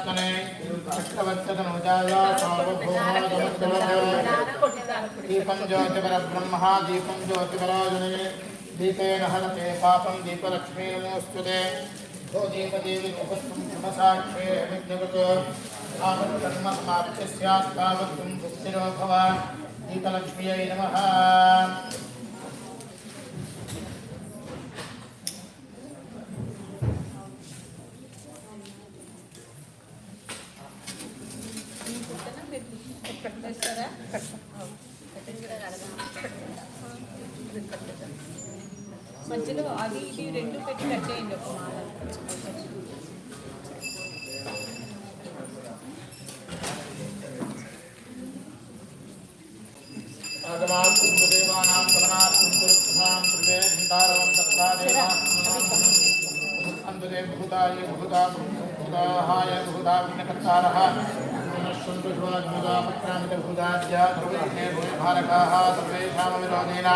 परमात्मने अष्टवत्सतनुजाय सार्वभौमो दीपं ज्योतिपरब्रह्म दीपं ज्योतिपराजने दीपेन हनते पापं दीपलक्ष्मी नमोऽस्तुते भो दीपदेवी उपस्थं ब्रह्मसाक्षे विद्यगतो तावत्कर्ममाप्य स्यात् तावत्त्वं सुस्थिरो भव दीपलक्ष्म्यै नमः। మధ్యలో అది ఇది రెండు పెట్టి కట్ చేయండి ఒక మాల. देवानां गमनार्थं पुरुषां सर्वे घण्टारवं तत्रा देवान्तरे भूताय भूता भूताहाय भूता विघ्नकर्तारः नश्यन्तु शूलभूतापत्रामितभूताद्या ध्रुवज्ञे भूयभारकाः सर्वेषामविरोधेन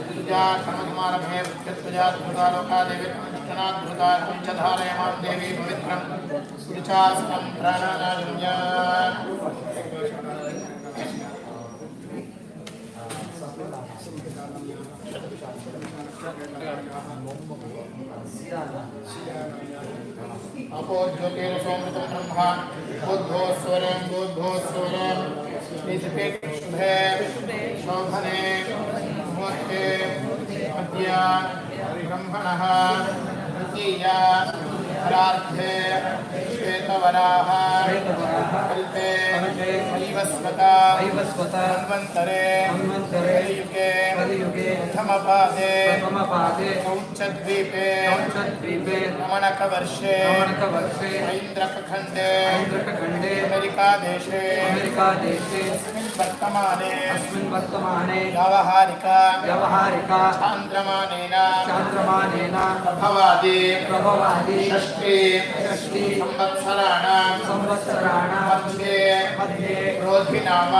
पूजा कर्मसमारभे वृक्षत्वजा भूतालोका देवी अनुष्ठनाद्भूता पञ्चधारयमां देवी पवित्रं सुचास्तं प्राणानाजन्या अपो ज्योतिरसोमृतं ब्रह्मा बुद्धोस्वरं बुद्धोस्वरं शुभे शोभने मुहूर्ते मध्य ब्रह्मणः तृतीया फलार्थे श्वेतवराह कल्पे वैवस्वता मन्वन्तरे कलियुगे प्रथमपादे कौञ्चद्वीपे नमनकवर्षे ऐन्द्रकखण्डे अमेरिकादेशे अस्मिन् वर्तमाने व्यावहारिका चान्द्रमानेन प्रभवादि षष्ठी संवत्सराणां मध्ये रोधिनाम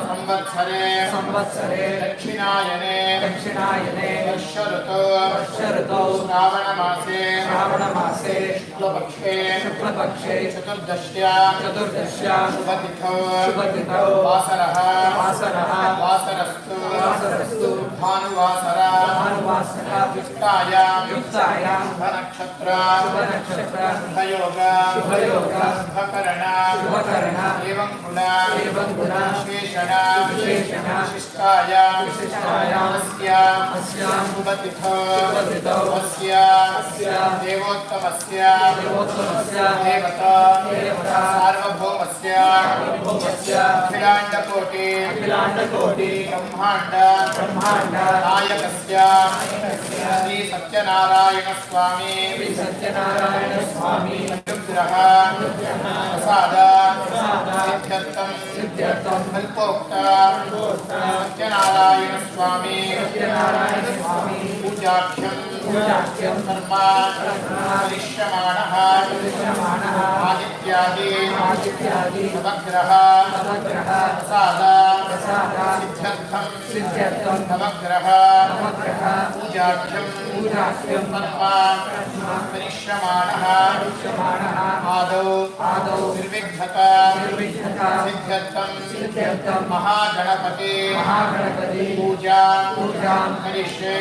संवत्सरे दक्षिणायने वर्षऋतौ श्रावणमासे शुक्लपक्षे चतुर्दश्यां शुभतिथौ वासरस्तु भानुवासरा युक्तायां शुभनक्षत्र शुभयोग शुभकरण एवं गुण विशेषण विशिष्टायां शुभतिथौ देवोत्तमस्य देवता सार्वभौमस्य अखिलाण्डकोटि ब्रह्माण्ड नायकस्य श्री सत्यनारायण स्वामी अनुग्रह प्रसाद सिद्ध्यर्थं कल्पोक्त सत्यनारायण स्वामी पूजाख्यं कर्म करिष्यमाणः आदित्यादि नवग्रह प्रसाद सिद्ध्यर्थं नवग्रह पूजाख्यं कर्म करिष्यमाणः आदौ निर्विघ्नता सिद्ध्यर्थं महागणपति पूजा करिष्ये।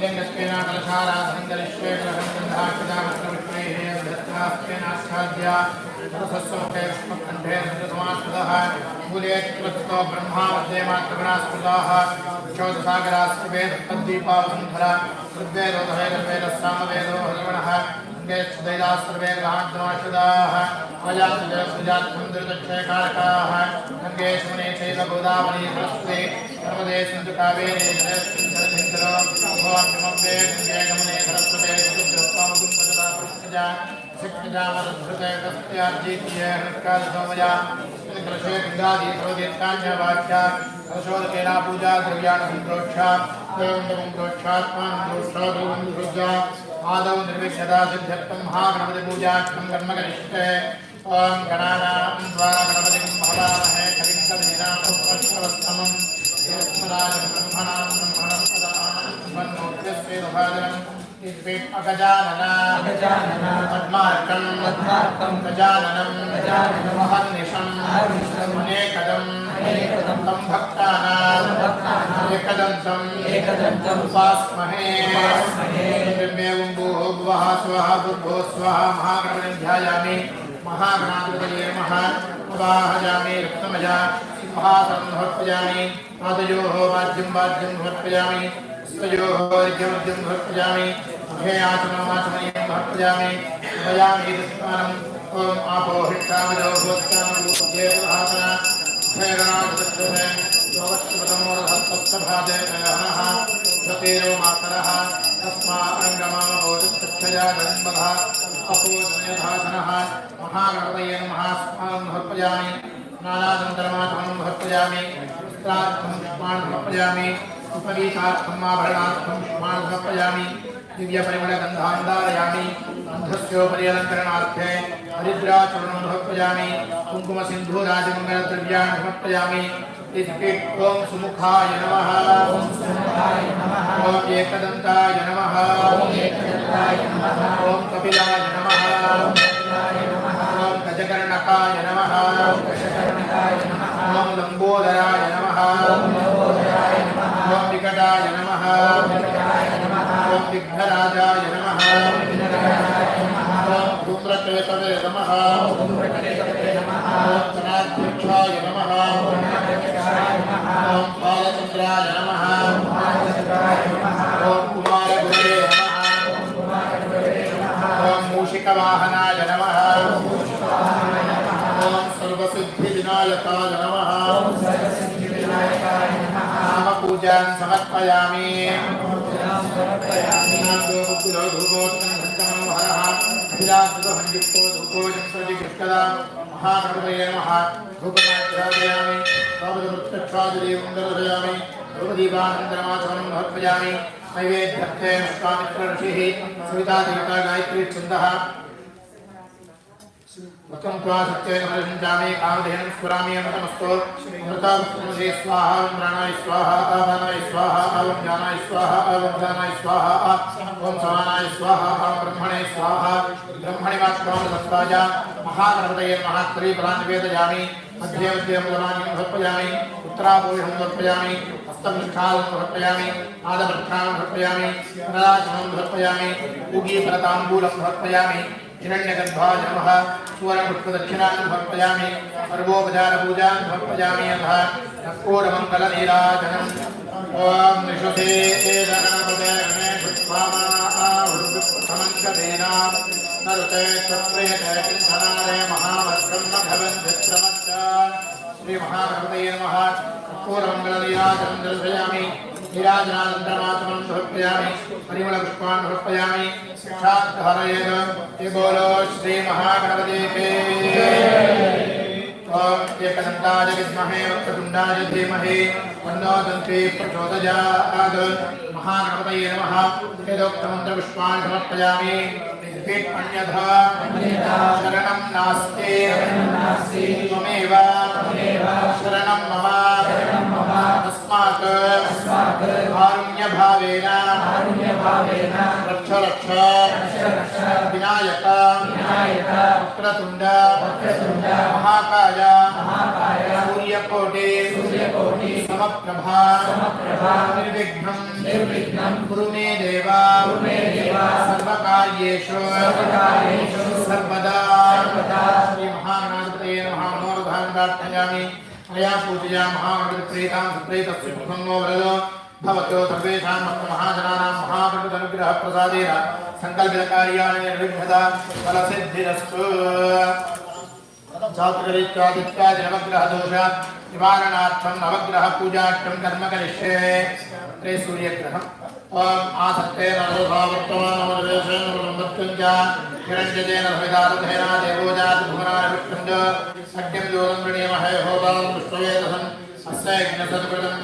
लिंगस्तेन कलशाराधनं करिष्ये ग्रहणगन्धाक्षदामस्त्रविष्णेः धत्तास्तेनाच्छाद्य पुष्पकण्ठे समास्पदः मूले कृतो ब्रह्मा मध्ये मातृगणास्पदाः क्षोधसागरास्पवेद तद्दीपावसुन्धरा ऋग्वेदोदहेदवेदः सामवेदो हरिवणः दैलास्त्रवे ग्रहाद्वाशदाः अजातुजात्मन्दृतक्षयकारकाः गङ्गे सुमने चैव गोदावरी सरस्वती नर्मदे सिन्धु कावेरी जलेन्द्रो भवान्नमव्ये गङ्गे गमने सरस्वते सुद्रत्वामुकुन्दजला पृष्ठजा सिक्खजामरुद्धृते कस्त्यार्जीत्ये हृत्कालसोमया कृषे गङ्गादी प्रोदीर्घान्यवाक्या कलशोदकेना पूजा द्रव्याणसम्प्रोक्षा देवन्दोक्षात्मानन्दोष्टादोवन्दुसृजा आदौ निर्विघ्नता सिद्ध्यर्थं महागणपति पूजार्थं कर्म करिष्ये। ओं गणानां द्वारा गणपतिं महवामहे कविं कवीनामुपष्टवस्तमं ज्येष्ठराजं ब्रह्मणां पदानां सुबन्नोत्यस्वेदभाजनं अगजानन पद्मार्कं गजाननं महर्निशम् अनेकदं तं भक्तानां एकदन्तं उपास्महे ब्रह्मेवं भूर्भुवः स्वः भूर्भुवः स्वः महागणपतिं ध्यायामि महागणाधिपतये नमः वाहयामि रत्नमया सिंहासनं समर्पयामि पादयोः वाद्यं समर्पयामि स्तयोः अर्घ्यमर्घ्यं समर्पयामि मुखे आचमनमाचमनीयं समर्पयामि भयामि स्नानम् ॐ आपो हिष्ठामयो भूत्तामूर्धेवहासना मुखेगणाधिपत्यते योगश्चपदमोदहस्तभाजे नयः सतेरो मातरः तस्मारङ्गमामभूतच्छया जन्मधः अपोजनयधासनः महागणपतये नमः स्नानं समर्पयामि स्नानानन्तरमाचमनं समर्पयामि वस्त्रार्थं पुष्पाणि समर्पयामि उपवीतार्थम् आभरणार्थं पुष्पाणि समर्पयामि दिव्यपरिमलगन्धान् धारयामि गन्धस्योपरि अलङ्करणार्थे हरिद्राचूर्णं समर्पयामि कुङ्कुमसिन्धूराजमङ्गलद्रव्याणि समर्पयामि ॐ सुमुखाय नमः ॐ एकदन्ताय नमः ॐ कपिलाय नमः ॐ गजकर्णकाय नमः ॐ लम्बोदराय नमः ॐ विकटाय नमः ॐ विघ्नराजाय नमः ॐ धूम्रकेतवे नमः ॐ धनाध्यक्षाय नमः ॐ बालचन्द्राय नमः ॐ कुमारगुरवे नमः ॐ मूषिकवाहनाय नमः ॐ सर्वसिद्धिविनायकाय नमः नामपूजां समर्पयामि धूपोत्तमहरः धूपोजंसजिकृष्कदा महागणपतये नमः धूपमाचरामि प्रत्यक्षादिदेवं दर्शयामि धूपदीपानन्तरमाचमनं समर्पयामि नैवेद्यर्थे विश्वामित्रऋषिः सविता देवता गायत्री छन्दः वक्तं त्वा सत्येन परिषिञ्चामि कामधेनुं स्फुरामि अमृतमस्तु अमृतावस्तुमसे स्वाहा ॐ प्राणाय स्वाहा आवानाय स्वाहा ॐ ज्ञानाय स्वाहा ॐ दानाय स्वाहा ॐ समानाय स्वाहा ॐ ब्रह्मणे स्वाहा ब्रह्मणि वाक्वामृतत्वाय महागणपतये नमः त्रिफलान् निवेदयामि मध्ये मध्ये अमृतमान्यं समर्पयामि उत्तरापूर्णं समर्पयामि हस्तमिष्ठालं समर्पयामि पादपृष्ठानं समर्पयामि कनराचनं समर्पयामि पूगीफलताम्बूलं समर्पयामि हिरण्यगर्भाय नमः सुवर्णपुष्पदक्षिणां समर्पयामि सर्वोपचारपूजां समर्पयामि अतः कर्पूरमङ्गलनीराजनम् ॐ निषुते गणपते गणेशुत्वामाहुर्विप्रथमङ्गदेना नरुते तत्प्रियते किञ्चनारे महावर्गं न भवन्त्यत्रमच्च श्रीमहागणपतये नमः कर्पूरमङ्गलनीराजनं दर्शयामि नीराजनानन्तरमाचमनं समर्पयामि परिमलपुष्पान् समर्पयामि साक्षात्कारयेन ये बोलो श्री महागणपति के ॐ एकदन्ताय विद्महे वक्रतुण्डाय धीमहि तन्नो दन्ती प्रचोदयात् महागणपतये नमः वेदोक्तमन्त्रपुष्पाणि समर्पयामि अन्यथा शरणं नास्ति त्वमेव शरणं मम तस्मात् कारुण्यभावेन रक्ष रक्ष विनायक वक्रतुण्ड महाकाय सूर्यकोटि समप्रभा निर्विघ्नं कुरु मे देव सर्वकार्येषु सर्वदा श्री महागणपतये नमः मनोरथान् प्रार्थयामि मया पूजया महागणपतिप्रीतां सुप्रीतस्य सुखं नो वरदो भवतो सर्वेषां महाजनानां महागणपतिनुग्रहप्रसादेन सङ्कल्पितकार्याणि निर्विघ्नता फलसिद्धिरस्तु जातकरीत्यादित्यादि नवग्रहदोष निवारणार्थं नवग्रहपूजार्थं कर्म करिष्ये त्रे सूर्यग्रहम् ॐ आसक्ते नरसभावर्तमानमर्वेशेन ब्रह्मत्वञ्च हिरण्यजेन सविदातधेन देवोजात भुवनारविष्टञ्च सख्यं योगं वृणीमहे होतां विश्ववेदसन् अस्य यज्ञसत्कृतम्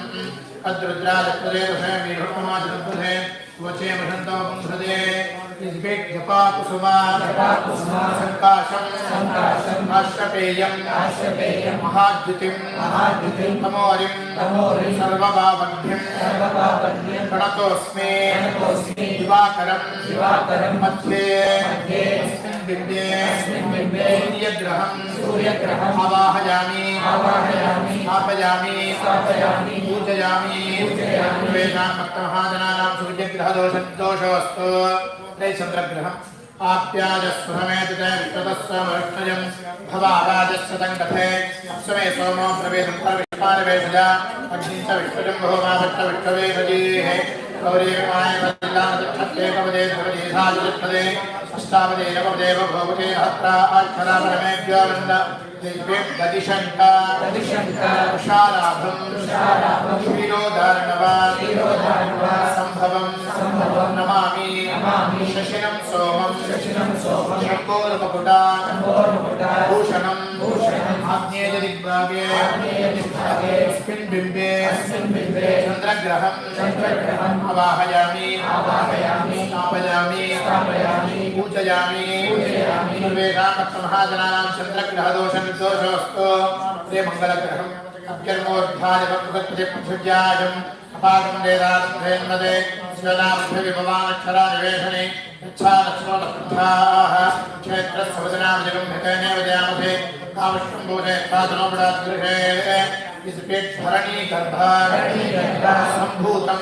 अद्रुद्राजप्रदेशे वीरुत्तमाजतुर्बुधे वचे मृषन्तो पुंसदे जपाकुसुमा संकाशम आश्रपेयम महाद्युतिम तमोरिम सर्वभावभ्यम प्रणतोस्मे दिवाकरम मध्ये बिंबे सूर्यग्रहम आवाहयामि स्थापयामि पूजयामि वेदां भक्तमहाजनानां सूर्यग्रह दोषोऽस्तु चंद्रग्रहम् आप्याजस्वमेतते विश्वतस्वमरुष्णयं भवाराजस्वतं कथे अप्समे सोमो प्रवेदं परविष्मानवेशजा अग्निं च विश्वजं बहुमावट्ट विश्ववेशजीः गौरीमाय वल्लादक्षत्रेकपदे ध्रुवदीधाजुष्पदे अष्टापदे नवपदे भवते हत्रा अक्षरा परमेभ्यो वन्द गदिशङ्का उषाराभं क्षीरोदार्णवान् सम्भवं नमामि शशिनं सोमं शङ्कोरमकुटा भूषणं आग्नेयदिग्भागे अस्मिन् बिम्बे चन्द्रग्रहम् आवाहयामि स्थापयामि पूजयामि सर्वेषां भक्तमहाजनानां चन्द्रग्रहदोषनिर्दोषोऽस्तु ते मङ्गलग्रहम् अभ्यर्मोद्धाय पृथ्व्याजम् अपागं वेदार्थेन्मदे शिवनामभिभवानक्षरानिवेशने यच्छालक्ष्मोदप्रथाः क्षेत्रस्य वदनामजगम्भितेनेव दयामसे कामष्टं भूषे पादनोपडाद्गृहे धरणी गर्भा सम्भूतं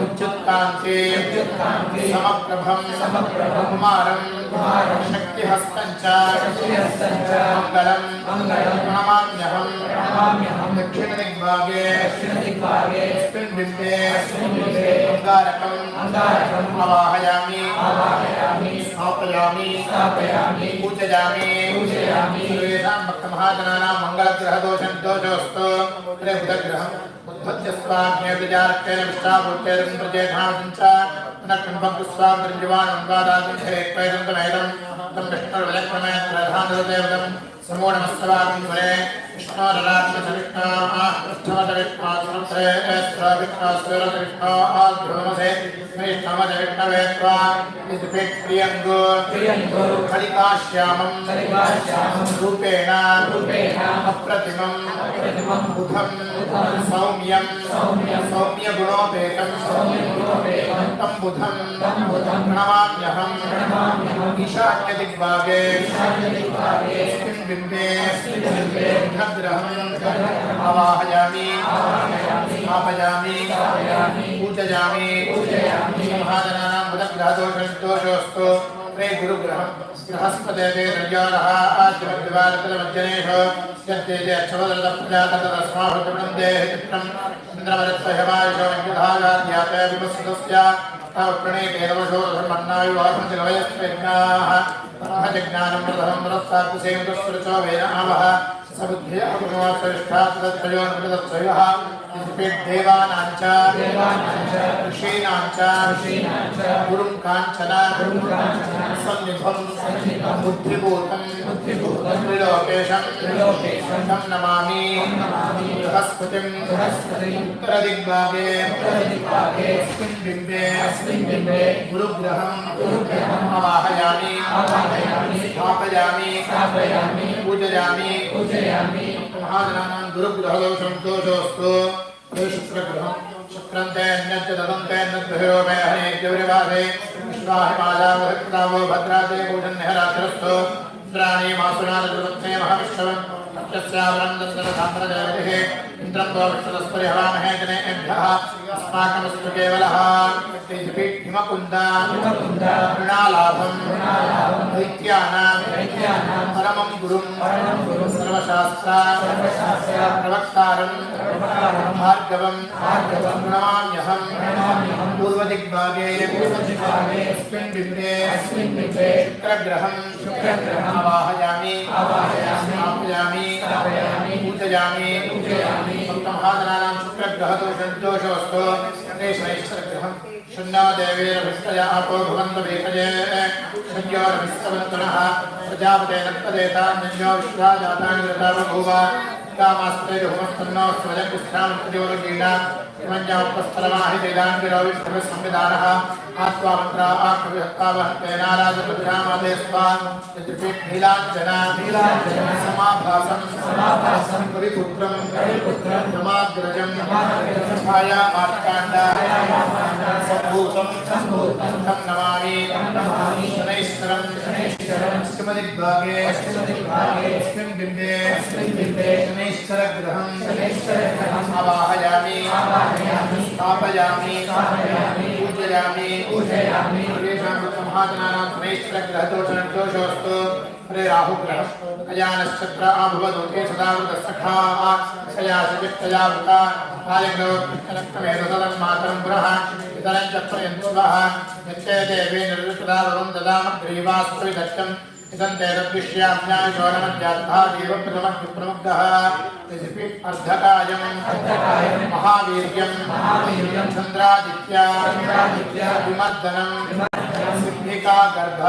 विद्युत्कान्ते समप्रभं कुमारं शक्तिहस्तं च मङ्गलं प्रणमाम्यहं दक्षिणदिग्भागे अस्मिन् बिम्बे अंगारकम् आवाहयामि स्थापयामि पूजयामि सर्वेषां भक्तमहाजनानां मङ्गलग्रहदोषनिर्दोषोऽस्तु हरे बुधग्रहम् उद्भज्यस्वाग्नेयजारकेन विष्टाभूतेन प्रजेधानं च नक्कम्भक्स्वामृञ्जवानन्वादागुंसेक्वैदन्तमेदं तं विष्णुर्वलक्रमेण प्रधानदेवतं समो नमस्तवागं वरे विष्णोररात्मचविष्णाः पृष्ठमचविष्णास्मत्रे एस्त्राविष्णास्वरविष्णाद्भ्रमसे वैष्णवचविष्णवे त्वा इतिप्रियङ्गो खलिकाश्यामं रूपेण अप्रतिमं बुधं सौम्यं सौम्यगुणोपेतं तं बुधं प्रणमाम्यहम् ईशान्यदिग्भागे अस्मिन् बिम्बे बुधग्रहम् आवाहयामि स्थापयामि पूजयामि महाजनानां बुधग्रहदोषोऽस्तु प्रे गुरुग्रहम् बृहस्पते द्रव्योरः आद्यमद्यवारतलमज्जनेषु यद्देजे अच्छवदलप्रजाततस्माभृतवृन्दे चित्रम् इन्द्रवरत्सहवायुषो विद्युधागाद्याते विपस्सुतस्य प्रणेतेरवशो धर्मन्नायुवासञ्जलवयस्त्वेज्ञाः ब्रह्मजज्ञानं प्रथमं पुरस्तात्सेवतुस्वरचो वेद आवह सबुद्धि अकुमारश्रेष्ठात्तयोन्मृतत्सयोः देवानां च ऋषीणां च गुरुं काञ्चन सन्निभं बुद्धिभूतं त्रिलोकेशं तं नमामि बृहस्पतिं उत्तरदिग्भागे अस्मिन् बिम्बे गुरुग्रहम् आवाहयामि स्थापयामि पूजयामि महाजनानां गुरुग्रहदोषोऽस्तु शुक्रग्रहम् शुक्रन्ते अन्यच्च ददन्ते अन्यद्भयो मे हरे द्यौर्यवासे विश्वाहिमादावहक्तावो भद्राते पूजन्यहरात्रस्तु इन्द्राणि मासुनादुर्वत्से महाविश्वम् तस्यावरन्दन्दरधाम्रदेवतिः इन्द्रं वो विश्वतस्परिहवामहे जनेभ्यः अस्माकमस्तु केवलः हिमकुन्दा मृणालाभं दैत्यानां परमं गुरुं सर्वशास्त्रा प्रवक्तारं भार्गवं प्रणमाम्यहं पूर्वदिग्भागे अस्मिन् बिम्बे शुक्रग्रहम् आवाहयामि स्थापयामि पूजयामि भक्तमहाजनानां शुक्रग्रहदोषोऽस्तु गणेशैश्वरग्रहम् शून्योदेवीरभिष्टया आपो भवन्तु वेकजे शून्योरभिस्तवन्तुनः प्रजापते नक्तदेतान्यो विश्वाजातानि वृता बभूव कामास्ते हुमस्तन्नो स्वयं कुष्ठामृतयोगीना संविधानः आत्मा मंत्र आत्मविहत्तावहते नाराजपतिरामादे स्वान् नीलाञ्जना समाभासं कविपुत्रं समाग्रजं छाया मार्काण्डा सम्भूतं तं नमामि शनैश्वरं अष्टमदिग्भागे अस्मिन् बिम्बे शनैश्वरग्रहं आवाहयामि स्थापयामि पूजयामि महाजनानां शनैश्वरग्रहदोषोऽस्तु हरे राहुग्रहः अयानश्चत्र आभुवदोके सदावृतसखा सया सचिष्टया वृता राजग्रहमेतदं मातरं पुरः इतरं च प्रयन्त्वः यच्चे देवे निर्विषदावरं ददामग्रीवास्तु दत्तम् इदं ते तद्विष्याम्यायशोनमध्यात्था देवप्रथमः अर्धकायं महावीर्यं चन्द्रादित्या विमर्दनं सिद्धिका गर्भ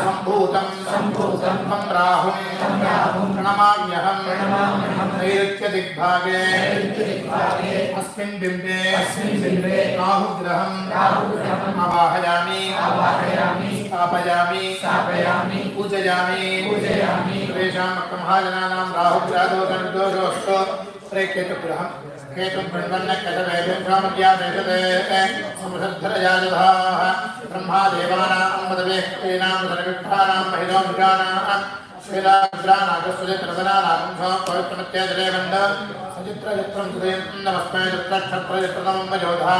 सम्भूतं तं राहुं प्रणमाम्यहं नैऋत्यदिग्भागे अस्मिन् बिम्बे राहुग्रहं आवाहयामि स्थापयामि पूजयामि तेषां महाजनानां राहुग्रहदोषोऽस्तु प्रेकेतुग्रहं केतुं ब्रह्मण्यकटवेद्रामद्यादेशते समृद्धरयाजधाः ब्रह्मादेवानां मदवेक्तेनां सर्विष्ठानां महिलां मृगाणां श्वेलाग्रानागस्वजित्रवनानां पवित्रमत्यजलेवण्ड सचित्रचित्रं सुदें नमस्मै चित्रक्षत्रचित्रतमं मयोधा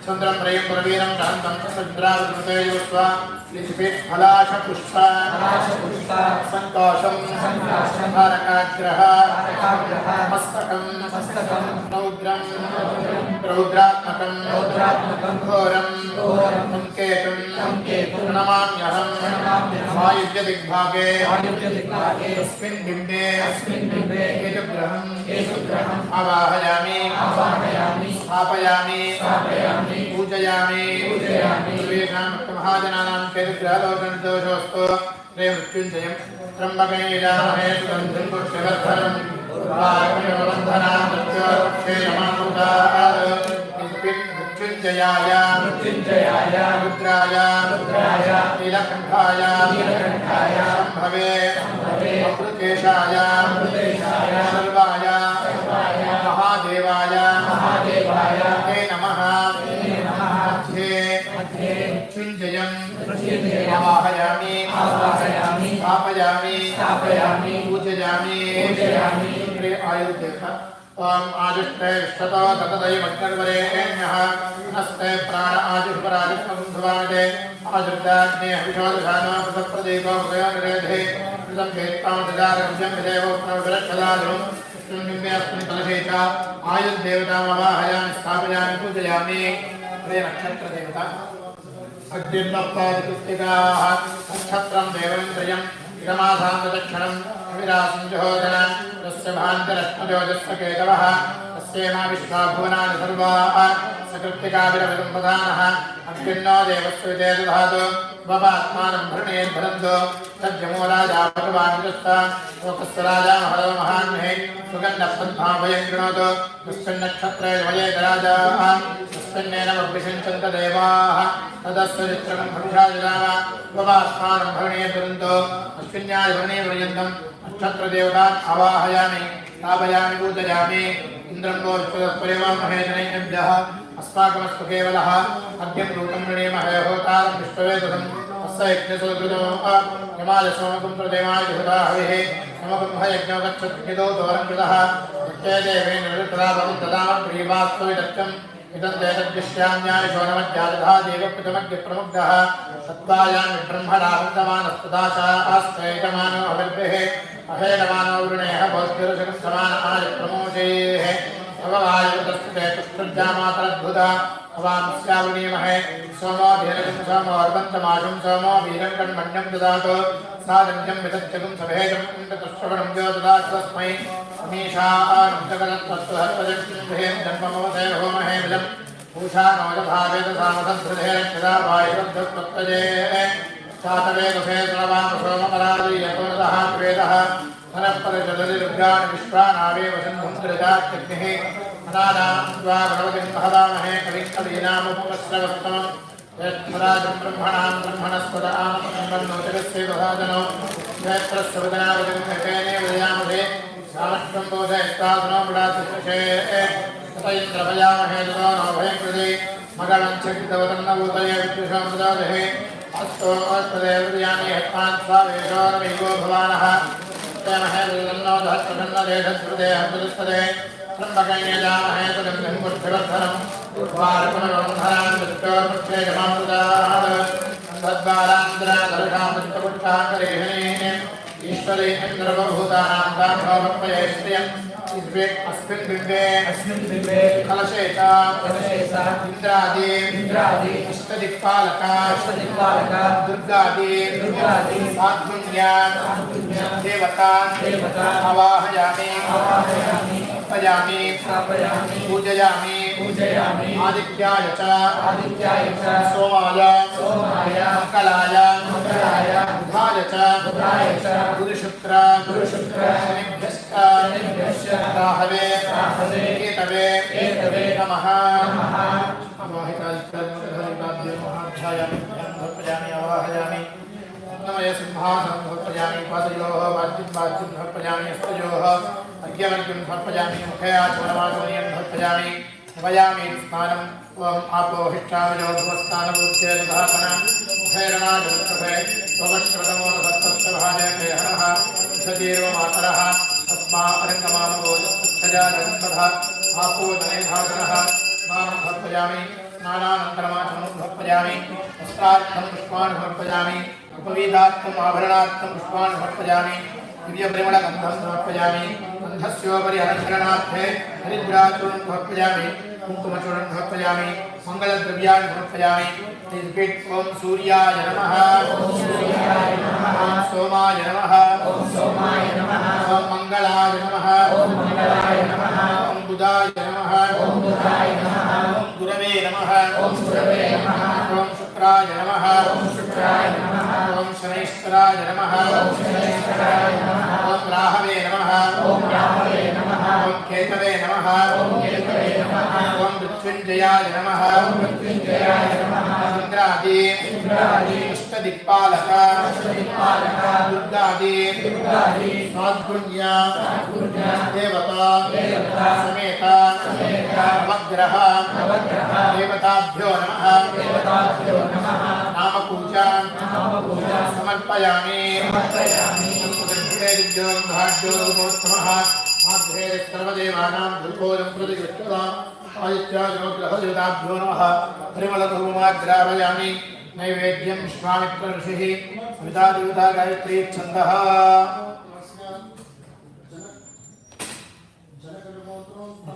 चन्द्रं रयं प्रवीरं शान्तं चन्द्रावृतेयुस्व फलाशपुष्प सन्तोषं तारकाग्रह मस्तकं रौद्रात्मकं घोरं केतुं प्रणमाम्यहं वायुव्यदिग्भागे अस्मिन् बिम्बे केतुग्रहं आवाहयामि स्थापयामि पूजयामि सर्वेषां महाजनानां केतुग्रहदोषोऽस्तु रे मृत्युञ्जयं त्र्यम्बकैजामहे सुगन्धिं पुष्यवर्धनं उर्वारुकवन्धनां मृत्युञ्जयाय रुद्राय नीलकण्ठाय शम्भवे अमृतेशाय सर्वाय महादेवाय ते नमः मृत्युञ्जयं आवाहयामि स्थापयामि पूजयामि आयुर्देवः ओम आजुष्टे विश्वतो ततदैवग्निर्वरेण्यः नस्ते प्राण आजुष्पराजुष्पबन्धुवानदे आजुर्दाग्ने हविषोदशानो प्रदप्रदीपो हृदयोनिरेधे कृतं भेत्तां ददारभ्यं विदेवो प्रविरक्षदाजुं विष्णुनिम्बे अस्मिन् कलशे च आयुर्देवतामवाहयामि स्थापयामि पूजयामि हरे नक्षत्रदेवता अग्निर्नप्तादिकृत्तिकाः नक्षत्रं देवमिन्द्रियं इदमासान्तदक्षिणं अविरासं जहोदना तस्य भान्तरश्मजोजस्य केतवः तस्येमा विश्वाभुवनानि सर्वाः सकृत्तिकाविरविदं प्रधानः अग्निर्नो देवस्य विदे दधातु बबात्मानं भरणेर्भरन्तु तद्यमोराजा भगवान् लोकस्य राजा महरो महान्महे सुगन्धपद्भाभयं कृणोतु तस्मिन्नक्षत्रे वयेतराजाः तस्मिन्नेनमभिषिञ्चन्त देवाः तदस्य चित्रकं भविषादिनाम बबात्मानं भरणेर्भरन्तु अस्मिन्याय भरणेर्भयन्तम् नक्षत्रदेवतान् आवाहयामि स्थापयामि पूजयामि इन्द्रं वो विश्वदस्परिवामहे जनैनभ्यः अस्माकमस्तु केवलः अग्निं रूपं वृणीमहे होतारं विश्ववेदसं अस्य यज्ञसुकृतो यमाय सोमकं प्रदेवाय जुहुता हविः समकं यज्ञो गच्छद्भिदो दोरं कृतः यत्ते देवे निर्वितराभवं ददामं प्रीवास्त्वविदत्यम् इदं देतद्विश्याम्याय शोनमध्यादधा देवकृतमग्निप्रमुग्धः तत्त्वायां ब्रह्मणावृतमानस्तदाचास्त्रैतमानो हविर्भिः अहेडमानो वृणेः भौद्धिरुषकं समान आयप्रमोचेः भगवायुतस्ते तुष्टुर्जामातरद्भुता अवांस्यावृणीमहे सोमो धीरजं सोमोर्वन्तमाशुं सोमो वीरं कण्मण्यं ददातु सादन्यं विदत्यगुं सभेदं तुष्टवणं जो ददातु तस्मै अमीशानं जगदत्वस्तुहत्वजं भें जन्ममवसे होमहे विजं पूषानोजभावेदसामसद्धृधेरक्षदा वायुरुद्धत्वत्तजे चातवेदसे सर्वां सोमपरादीयतोदः वेदः अनपरजलरुद्रान् विश्वानावे वसन्तं दृजात्यग्निः अनानां त्वा भगवतिं महदामहे कविं कवीनामुपमश्रवस्तमम् यत्पराजं ब्रह्मणां ब्रह्मणस्पदामपन्नोतिरस्य दधादनो जयत्रस्वदनावजन्महेने वदयामहे सामर्थ्यं बोधयत्वादनो मृडातिष्ठे तत इन्द्रभयामहे ततो नो भयं कृते मगणञ्चकितवदन्नभूतये विद्विषं ददामहे अस्तो अस्तदेवयामि हत्तान् स्वावेशोरमेको भवानः महे विदन्नो दहत्तन्नदेधस्पदे हन्तदुस्तदे ब्रह्मकन्यजामहे तदं पुष्टिवर्धनम् वारकमवन्धनान् विष्टोर्मुक्षे जमामृतात् तद्वारान्द्रादर्शां विष्टपुष्टाकरेहणे ईश्वरे इन्द्रवभूतानां दाभवपये श्रियम् अस्मिन् बिम्बे कलशेता इंद्रादि अष्टदिक्पालका दुर्गादि साध्वीन्या देवता आवाहयामि स्थापयामि पूजयामि आदित्याय च सोमाय मंगलाय बुधाय च गुरुशुक्र शनिभ्यश्च राहवे केतवे नमः आवाहयामि नमय सिंहासनं समर्पयामि पादयोः वाद्यं समर्पयामि हस्तयोः अर्घ्यमर्घ्यं समर्पयामि मुखे आचमनमाचमनीयं समर्पयामि नमयामि स्नानम् ॐ आपो हिष्ठामयो भुवस्नानपूज्य दुधातन मुखैरणाजमुत्सभे त्वमश्रतमो नभस्तभाजयते हरः उषतीर्व मातरः अस्मा अरङ्गमामभोजः जन्मधः आपो नैधातनः स्नानं समर्पयामि स्नानानन्तरमाचमनं समर्पयामि वस्त्रार्थं पुष्पाणि समर्पयामि उपवीतार्थम् आभरणार्थं पुष्पाणि समर्पयामि दिव्यप्रेमणगन्धं समर्पयामि गन्धस्योपरि अलङ्करणार्थे हरिद्राचूर्णं समर्पयामि कुङ्कुमचूर्णं समर्पयामि मङ्गलद्रव्याणि समर्पयामि ॐ सूर्याय नमः ॐ सोमाय नमः ॐ मंगलाय नमः ॐ बुधाय नमः ॐ गुरवे नमः ॐ शुक्राय नमः ॐ शनैश्वराय नमः ॐ राहवे नमः ॐ केतवे नमः ॐ मृत्युञ्जयाय नमः इंद्रादि अष्टदिक्पालक दुर्गादि साध्वीन्या देवता समेत नवग्रह देवताभ्यो नमः नाम पूजा समर्पयामि सर्वदेवानां दुर्गोजं प्रति गच्छताम् आदित्याग्रहदेवताभ्यो नमः परिमलधूमाग्रापयामि नैवेद्यं विश्वामित्र ऋषिः सविता देवता गायत्री छन्दः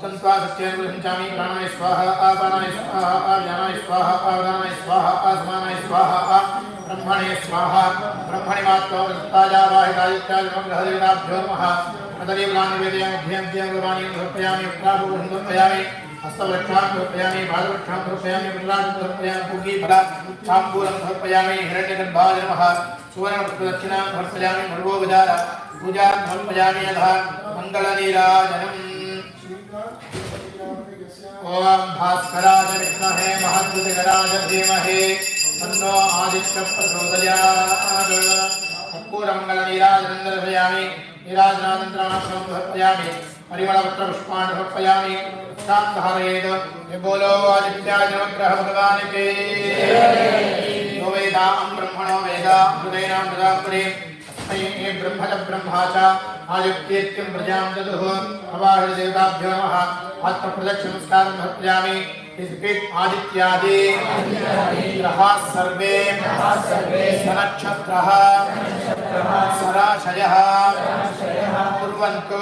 तन्त्वा सत्येन्द्रसञ्चामि प्राणाय स्वाहा आपानाय स्वाहा आव्यानाय स्वाहा आवानाय स्वाहा आसमानाय स्वाहा ब्रह्मणे स्वाहा ब्रह्मणि मात्वा वृत्ताजावाहितादित्याग्रहदेवताभ्यो नमः तदीवलानिवेदयामि समर्पयामि उत्तराभूषं समर्पयामि हस्तवृक्षां समर्पयामि बालवृक्षां समर्पयामि पुण्डराजं समर्पयामि पूगीफला ताम्बूलं समर्पयामि हिरण्यगर्भाय नमः सुवर्णपुष्पदक्षिणां समर्पयामि मृगोपचार पूजां समर्पयामि अधः मङ्गलनीराजनम् ॐ भास्कराय विद्महे महद्युतिकराय धीमहि तन्नो आदित्यः प्रचोदयात् कर्पूरमङ्गलनीराजनं दर्शयामि नीराजनानन्तरं समर्पयामि परिमलपत्रपुष्पाणि समर्पयामि शान्तहरेद ये बोलो आदित्याय नवग्रह भगवान के यो वेदां ब्रह्मणो वेदा हृदयनां ददापरे अस्मै ब्रह्मज ब्रह्मा च आयुक्तेत्यं प्रजां ददुः अवाहृदेवताभ्यो नमः आत्मप्रदक्षिणमस्कारं समर्पयामि आदित्यादि ग्रहाः सर्वे सनक्षत्रः सराशयः कुर्वन्तु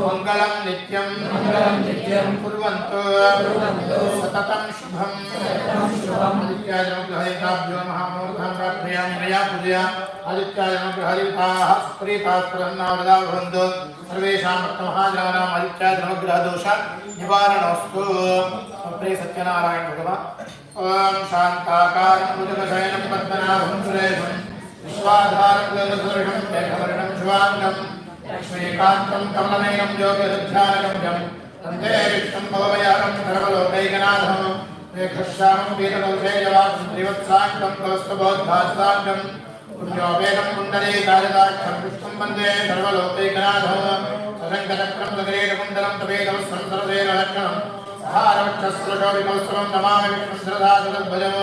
मङ्गलं नित्यं कुर्वन्तु सततं शुभम् आदित्यादिनवग्रहदेवताभ्यो नमः मूर्धां प्रार्थयामि मया पूजया आदित्यादिनवग्रहदेवताः सुप्रीताः प्रसन्नाः भवन्तु सर्वेषां भक्तमहाजनानाम् आदित्यादिनवग्रहदोष निवारणोऽस्तु। प्रिय सत्यनारायण भगवान् ओम शांताकारं भुजगशयनं पद्मनाभं सुरेशं विश्वाधारं गगनसदृशं मेघवर्णं शुभांगं लक्ष्मीकान्तं कमलनयनं योगिहृध्यानगम्यं वन्दे विष्णुं भवभयानं सर्वलोकैकनाथं मेघश्यामं पीतकौशेयवासं श्रीवत्साङ्गं कौस्तुभोद्भासाङ्गं पुण्योपेदं कुण्डलीकारिताक्षं विष्णुं वन्दे सर्वलोकैकनाथं सशङ्खचक्रं सगरेणकुण्डलं तपेदवस्त्रं सर्वदेवलक्षणं सहारवक्षस्रशोभिकौस्तवं नमामि विष्णुं श्रद्धासुतद्भजं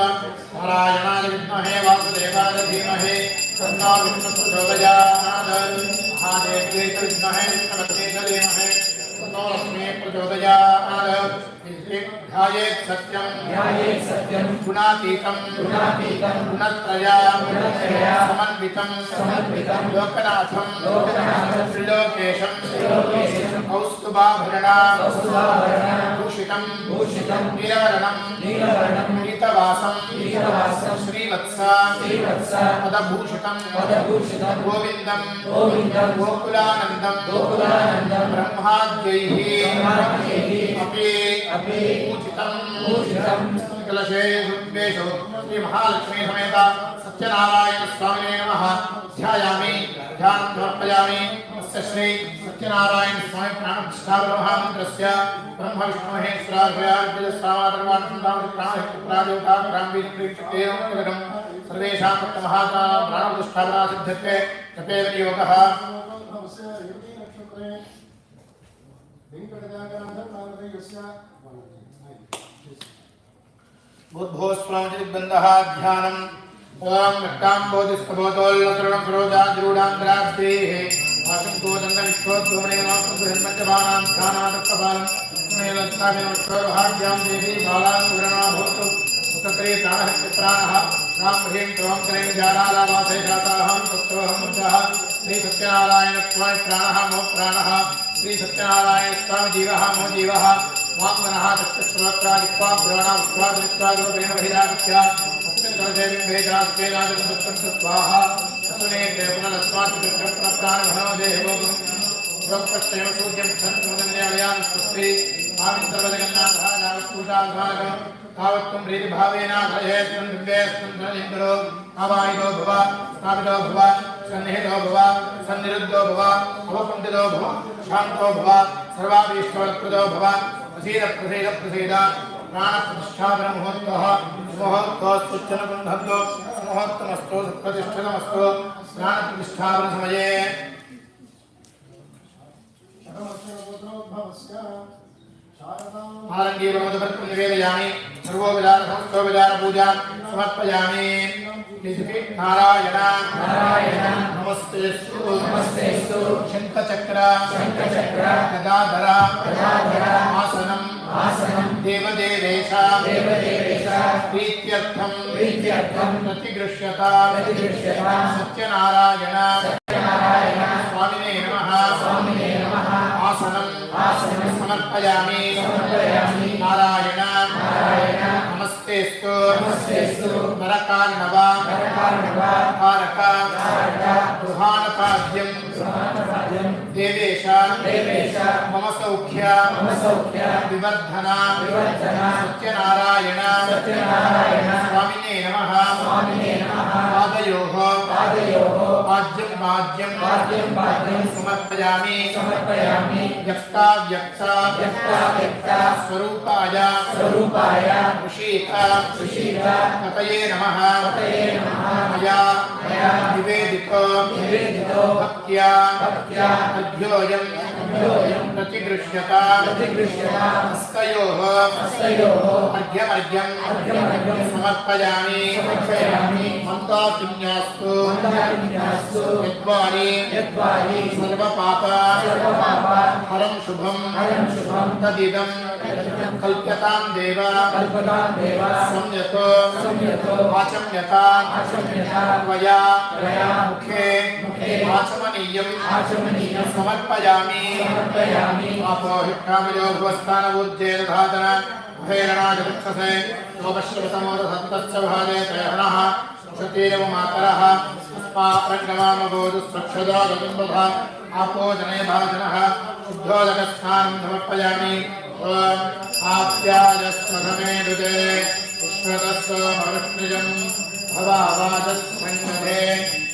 नारायणाय विद्महे वासुदेवाय धीमहि तन्नो विष्णुः प्रचोदयात् महादेव्यै च विद्महे विष्णुपत्न्यै च धीमहि तन्नो लक्ष्मीः प्रचोदयात् ध्यायेत् सत्यं गुणातीतं गुणत्रया समन्वितं लोकनाथं त्रिलोकेशं कौस्तुभाभरणा भूषितं नीलवर्णं पीतवासं श्रीवत्सा पदभूषितं गोविन्दं गोकुलानन्दं ब्रह्माद्यैः अपि पूजितं कलशे सुद्वेषु श्री महालक्ष्मी समेत सत्यनारायण स्वामिने नमः ध्यायामि ध्यानं समर्पयामि अस्य श्री सत्यनारायण स्वामी प्राणप्रतिष्ठामहामन्त्रस्य ब्रह्म विष्णु महेश्वराभ्यां सर्वेषां महात्मानां प्राणप्रतिष्ठापना सिद्ध्यते तपे विनियोगः बुद्धोस्वामिबन्धः ध्यानम् ओम नक्ताम्बोधिस्तबोधोल्लतरुणं सरोजाद्रूढाङ्ग्रास्तेः वासन्तोदण्डविश्वोद्भवने नमः ध्यानादत्तपालं मेलस्ताभिनमस्वरहाढ्यां देवी बालान्पुरणा भवतु सुखकरे प्राणः राम ह्रीं त्वं क्लीं जालावासे जाताहं तत्त्वहं मुद्दः श्री सत्यनारायण स्वामी प्राणः मो प्राणः श्री सत्यनारायण स्वामी जीवः मो जीवः वाङ्मनः चक्षुश्रोत्रादिक्वाभ्रवणास्वादिक्वादरूपेण बहिरागत्या अस्मिन् कलशेऽस्मिन् भेदास्तेनादिदत्तं स्वाहा अस्मिन् देवपुनरस्मात्प्राणघनो देहो भक्तश्चैव सूर्यं धन्वदन्यालयान् स्वस्ति आमिन्द्रवदगन्नाथः जागत्पूजाघानकं तावत्त्वं प्रीतिभावेन कलहेऽस्मिन् बिम्बेऽस्मिन् धनेन्द्रो अवायितो भव स्थापितो भव सन्निहितो भव सन्निरुद्धो भव अवकुण्ठितो भव शान्तो भव सर्वाभीष्टवरप्रदो भव प्रसीद प्राणप्रतिष्ठापन मुहूर्तोऽस्तुच्चनबन्धन्तो मुहूर्तमस्तु प्रतिष्ठितमस्तु प्राणप्रतिष्ठापन समये आलङ्गीरमोदकर्तुं निवेदयामि सर्वोपचारपूजां समर्पयामि नारायण नमस्तेस्तु शङ्खचक्र गदाधर आसनं देवदेवेश प्रीत्यर्थं प्रतिगृह्यता सत्यनारायण स्वामिने नमः आसनं समर्पयामि नारायण नमस्तेस्तु नरकार्णव कारक गृहाणपाद्यं देवेश मम सौख्य विवर्धन सत्यनारायण स्वामिने नमः पादयोः पाद्यं समर्पयामि व्यक्ता स्वरूपाय ऋषिका कतये नमः मया निवेदितो भक्त्या अध्योऽयं प्रतिगृह्यता हस्तयोः अर्घ्यमर्घ्यं समर्पयामि मन्दाकिन्यास्तु यद्वारि सर्वपाप हरं शुभं तदिदं कल्प्यतां देव संयतो आचम्यता त्वया मुखे आचमनीयं समर्पयामि आपोहिष्ठामयो भुवस्थानवूर्जेर्धातन भैरणाजवक्षसे लोपश्रवतमोदसन्तस्य भाजे तयहनः क्षतीरव मातरः अस्मारङ्गमामबोधुस्रक्षदागम्बधा आपो जने भाजनः शुद्धोदकस्नानं समर्पयामि ओम आप्यायस्मधमे दुदे विश्वतस्व मरुष्णिजं भवावादस्मन्मधे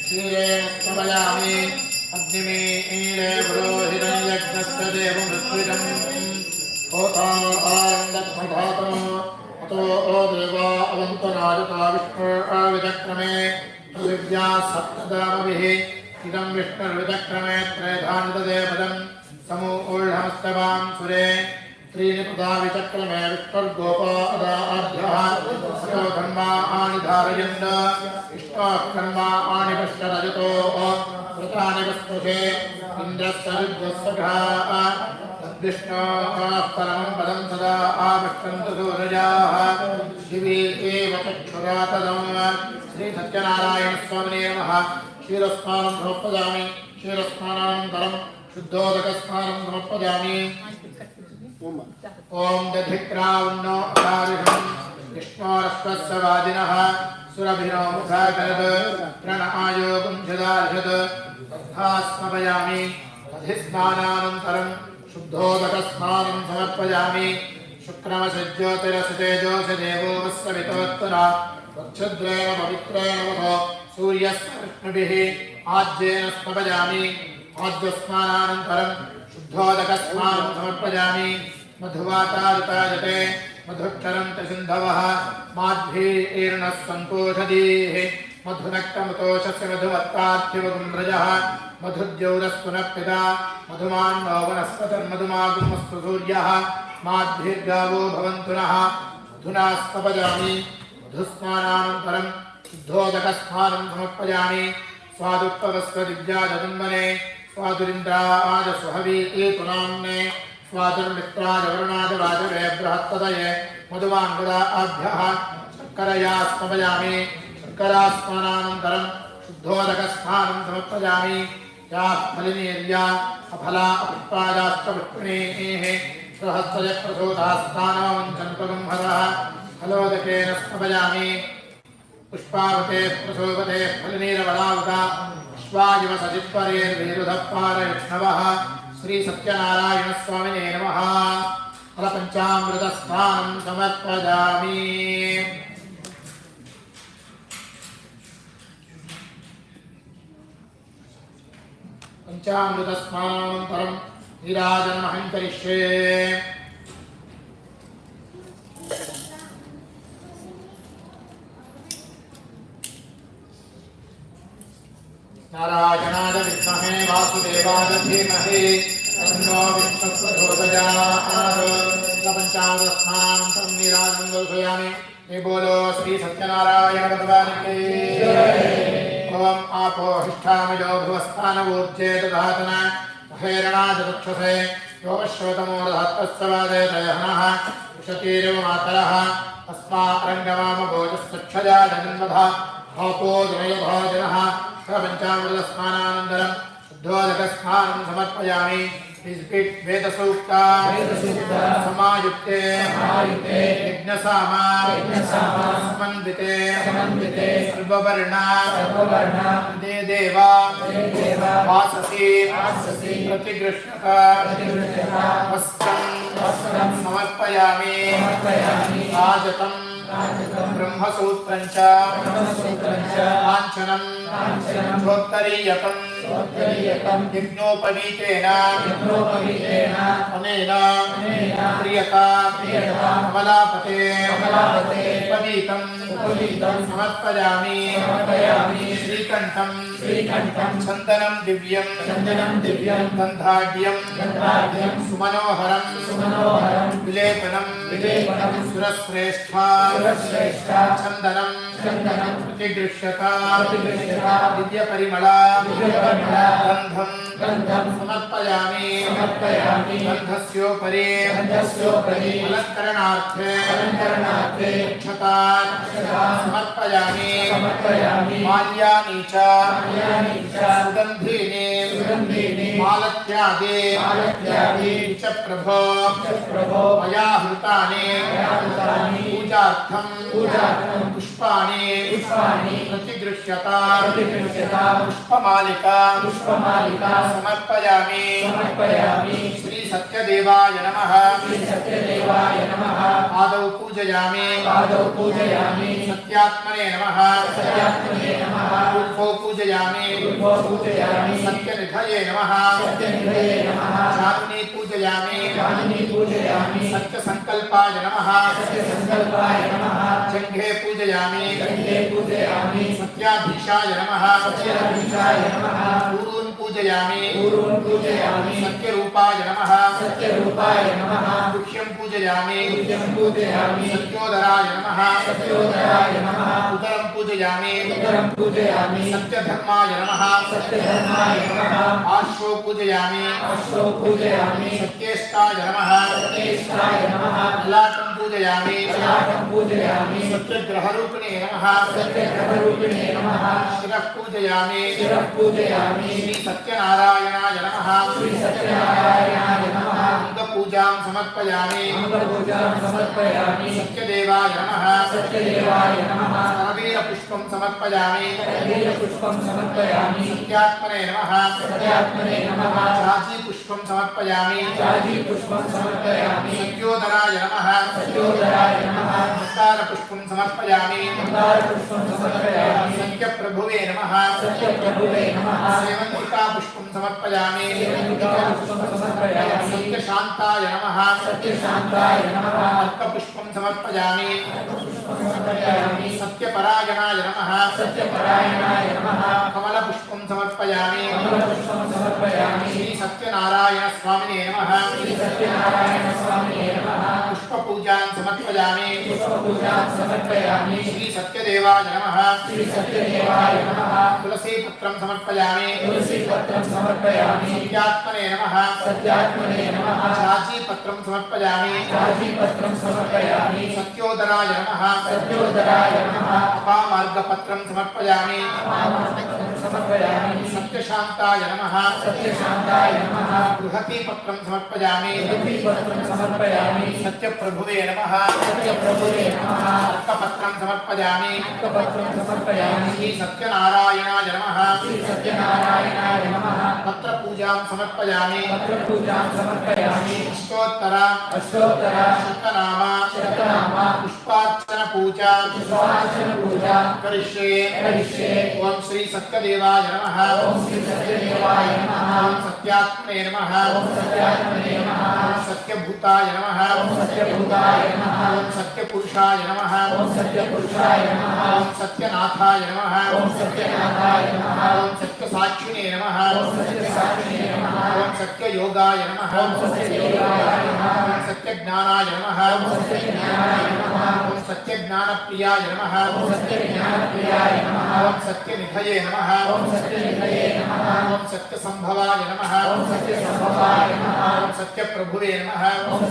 क्षीरे स्मयामि अग्निमीले विदम् ओतारन्दत्मधातम् अतो देवा अवन्तराजता विष्णुर्विचक्रमे पृथिव्या सप्तदामभिः इदं विष्णुर्विचक्रमे त्रयधानितदेवदम् समूढमस्तवां सुरे त्रीणि पदा विचक्रमे विष्णुर्गोपादाभ्यः अतो धर्माणि धारयन् विष्णोर्धर्माणि पश्यरजतो व्रतानि वस्पृशे इन्द्रस्य रुद्रस्वघाः तद्विष्णोः परमं पदं सदा आविष्टन्तु सूरजाः दिवि एव चक्षुरा तदं श्री सत्यनारायणस्वामिने नमः क्षीरस्नानं समर्पयामि क्षीरस्नानानन्तरं शुद्धोदकस्नानं समर्पयामि ॐ दधिक्रावन्नो अकारिषं विष्णोरश्वस्य वाजिनः सुरभिनो मुखाकरद् प्रणआयोगं जदार्षद् तथा स्मपयामि दधिस्नानानन्तरं शुद्धोदकस्नानं समर्पयामि शुक्रमसज्योतिरसतेजोषि देवो वस्सवितोत्तरा वक्षद्रेण पवित्रेण वधो सूर्यस्य विष्णुभिः आज्येन स्मपयामि आद्यस्नानानन्तरं शुद्धोदकस्नानं समर्पयामि मधुवातारुताजते मधुक्षरन्त सिन्धवः माध्वीर्णः सन्तोषधीः मधुनक्तमुतोषस्य मधुमत्तार्थ्यवगुम्रजः मधुद्यौरस्तुनः पिता मधुमान्नो वनस्पतिर्मधुमागुमस्तु सूर्यः माध्वीर्गावो भवन्तु नः मधुना स्मपयामि मधुस्नानानन्तरं शुद्धोदकस्नानं समर्पयामि स्वादुत्तरस्य दिव्याजन्मने स्वादुरिन्द्राज सुहवी एतुनाम्ने स्वादुर्मित्राज वरुणाज वाजवे बृहत्तदये मधुमाङ्गदाभ्यः शर्करया स्मपयामि शर्करास्नानानन्तरं शुद्धोदकस्नानं समर्पयामि याः फलिनीर्या अफला अपुष्पाजास्तपुष्पिणीः सहस्रजप्रसूतास्तानावञ्चन्तगुंहरः फलोदकेन स्मपयामि पुष्पावते प्रसोपते फलनीरवलावता विश्वाजिव सजित्परेर्वीरुधपारविष्णवः श्री सत्यनारायणस्वामिने नमः फलपञ्चामृतस्नानं समर्पयामि पञ्चामृतस्नानानन्तरं नीराजनमहं करिष्ये नारायणाय विद्महे वासुदेवाय धीमहि तन्नो विष्णुः प्रचोदयात् पंचामृतस्नानं नीराजनं दर्शयामि ये बोलो श्री सत्यनारायण भगवान की ओम आपो हिष्ठामयो भुवस्थानवूर्जे दधातन महेरणाजदक्षसे योगश्रोतमो दधात्तस्य वादेतयहनः विशतीरिव मातरः अस्मारङ्गमामभोजस्सक्षजा जगन्मधा भापोदमयभाजनः पंचामृतस्नानानन्तरं शुद्धोदकस्नानं समर्पयामि वेदसूक्ता समायुक्ते यज्ञसामा समन्विते सर्ववर्णा ते देवा वाससी प्रतिगृह्यता वस्त्रं समर्पयामि राजतं ब्रह्मसूत्रं च काञ्चनं धोत्तरीयकं यज्ञोपवीतेन अनेन प्रियता कमलापते उपवीतं समर्पयामि श्रीकण्ठं चन्दनं दिव्यं गन्धाढ्यं सुमनोहरं विलेपनं सुरश्रेष्ठा चन्दनं प्रतिगृह्यता दिव्यपरिमला गन्धं समर्पयामि गन्धस्योपरि अलङ्करणार्थे क्षतान् समर्पयामि माल्यानि च सुगन्धीनि मालत्यादि च प्रभो मया हृतानि पूजार्थं पुष्पाणि प्रतिगृह्यता पुष्पमालिका समर्पयामि श्री सत्यदेवाय नमः आदौ पूजयामि सत्यात्मने नमः ऊर्ध्वो पूजयामि सत्यनिधये नमः चारुणी पूजयामि सत्यसंकल्पाय नमः जंघे पूजयामि सत्याधीशाय नमः ऊरून् पूजयामि सत्यरूपाय नमः गुह्यं पूजयामि सत्योदराय नमः उदरं पूजयामि सत्यधर्माय नमः आश्वो पूजयामि सत्येष्टाय नमः ललाटं पूजयामि सत्यग्रहरूपिणे नमः शिरः पूजयामि श्री सत्यनारायणाय नमः अंगपूजां समर्पयामि सत्यदेवाय नमः स्तनवीरपुष्पं समर्पयामि सत्यात्मने नमः जाजीपुष्पं समर्पयामि सत्योदराय नमः मन्दारपुष्पं समर्पयामि सत्यप्रभुवे नमः सेवन्तिकापुष्पं समर्पयामि सत्यशान्ताय नमः अर्कपुष्पं समर्पयामि सत्यपरायणाय नमः कमलपुष्पं समर्पयामि श्री सत्यनारायण स्वामिने नमः पुष्पपूजां समर्पयामि श्री सत्यदेवाय नमः तुलसीपत्रं समर्पयामि सत्यात्मने नमः जाजीपत्रं समर्पयामि सत्योदराय नमः अपामार्गपत्रं समर्पयामि सत्यशान्ताय नमः बृहतीपत्रं समर्पयामि सत्यप्रभुवे नमः अर्कपत्रं समर्पयामि श्री सत्यनारायणाय नमः पत्रपूजां समर्पयामि अष्टोत्तर शतनाम पुष्पार्चन पूजा करिष्ये ओम श्री सत्यदेवाय नमः ओम सत्यात्मने नमः ओम सत्यभूताय नमः ओम सत्यपुरुषाय नमः ओम सत्यनाथाय नमः ओम सत्यसाक्षिणे नमः ओम सत्ययोगाय नमः ओम सत्यज्ञानाय नमः ओम सत्यज्ञानप्रियाय नमः ओम सत्यनिधये नमः ओम सत्यसंभवाय नमः ओम सत्यप्रभुवे नमः ओम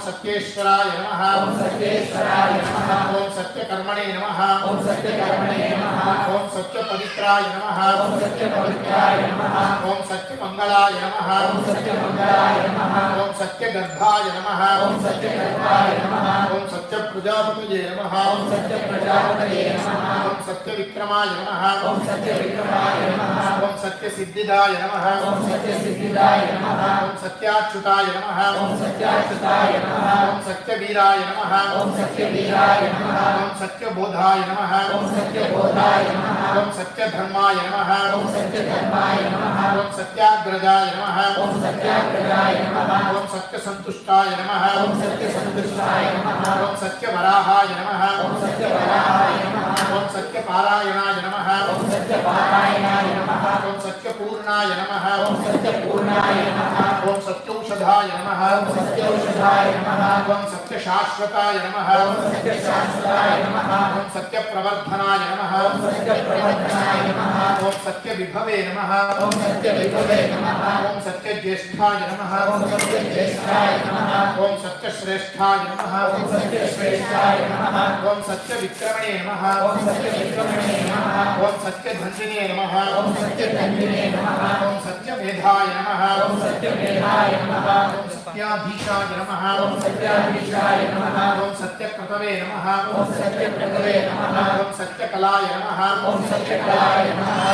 सत्येश्वराय नमः ओम सत्यकर्मणे नमः ओम सत्यपवित्राय नमः ओम सत्यमंगलाय नमः ओम सत्यगर्भाय नमः ओम सत्यप्रजापतये नमः ओम सत्यविक्रमाय नमः ओम सत्यसिद्धिदाय नमः ओम सत्याच्युताय नमः ओम सत्यवीराय नमः ओम सत्यबोधाय नमः ओम सत्यधर्माय नमः ओम सत्याग्रजाय नमः ओम सत्यसंतुष्टाय नमः ओम सत्यवराहाय नमः ओम सत्यपारायणाय नमः ओम सत्यपूर्णाय नमः ओम सत्यौषधाय नमः ओम सत्यशाश्वताय नमः ओम सत्यप्रवर्धनाय नमः ओम सत्यविभवे नमः ओम सत्यज्येष्ठाय नमः ओम सत्यश्रेष्ठाय नमः ओम सत्यविक्रमणे नमः ओम सत्यधन्विने नमः ओम सत्यमेधाय नमः ओम सत्याधीशाय नमः ओम सत्यक्रतवे नमः ओम सत्यकलाय नमः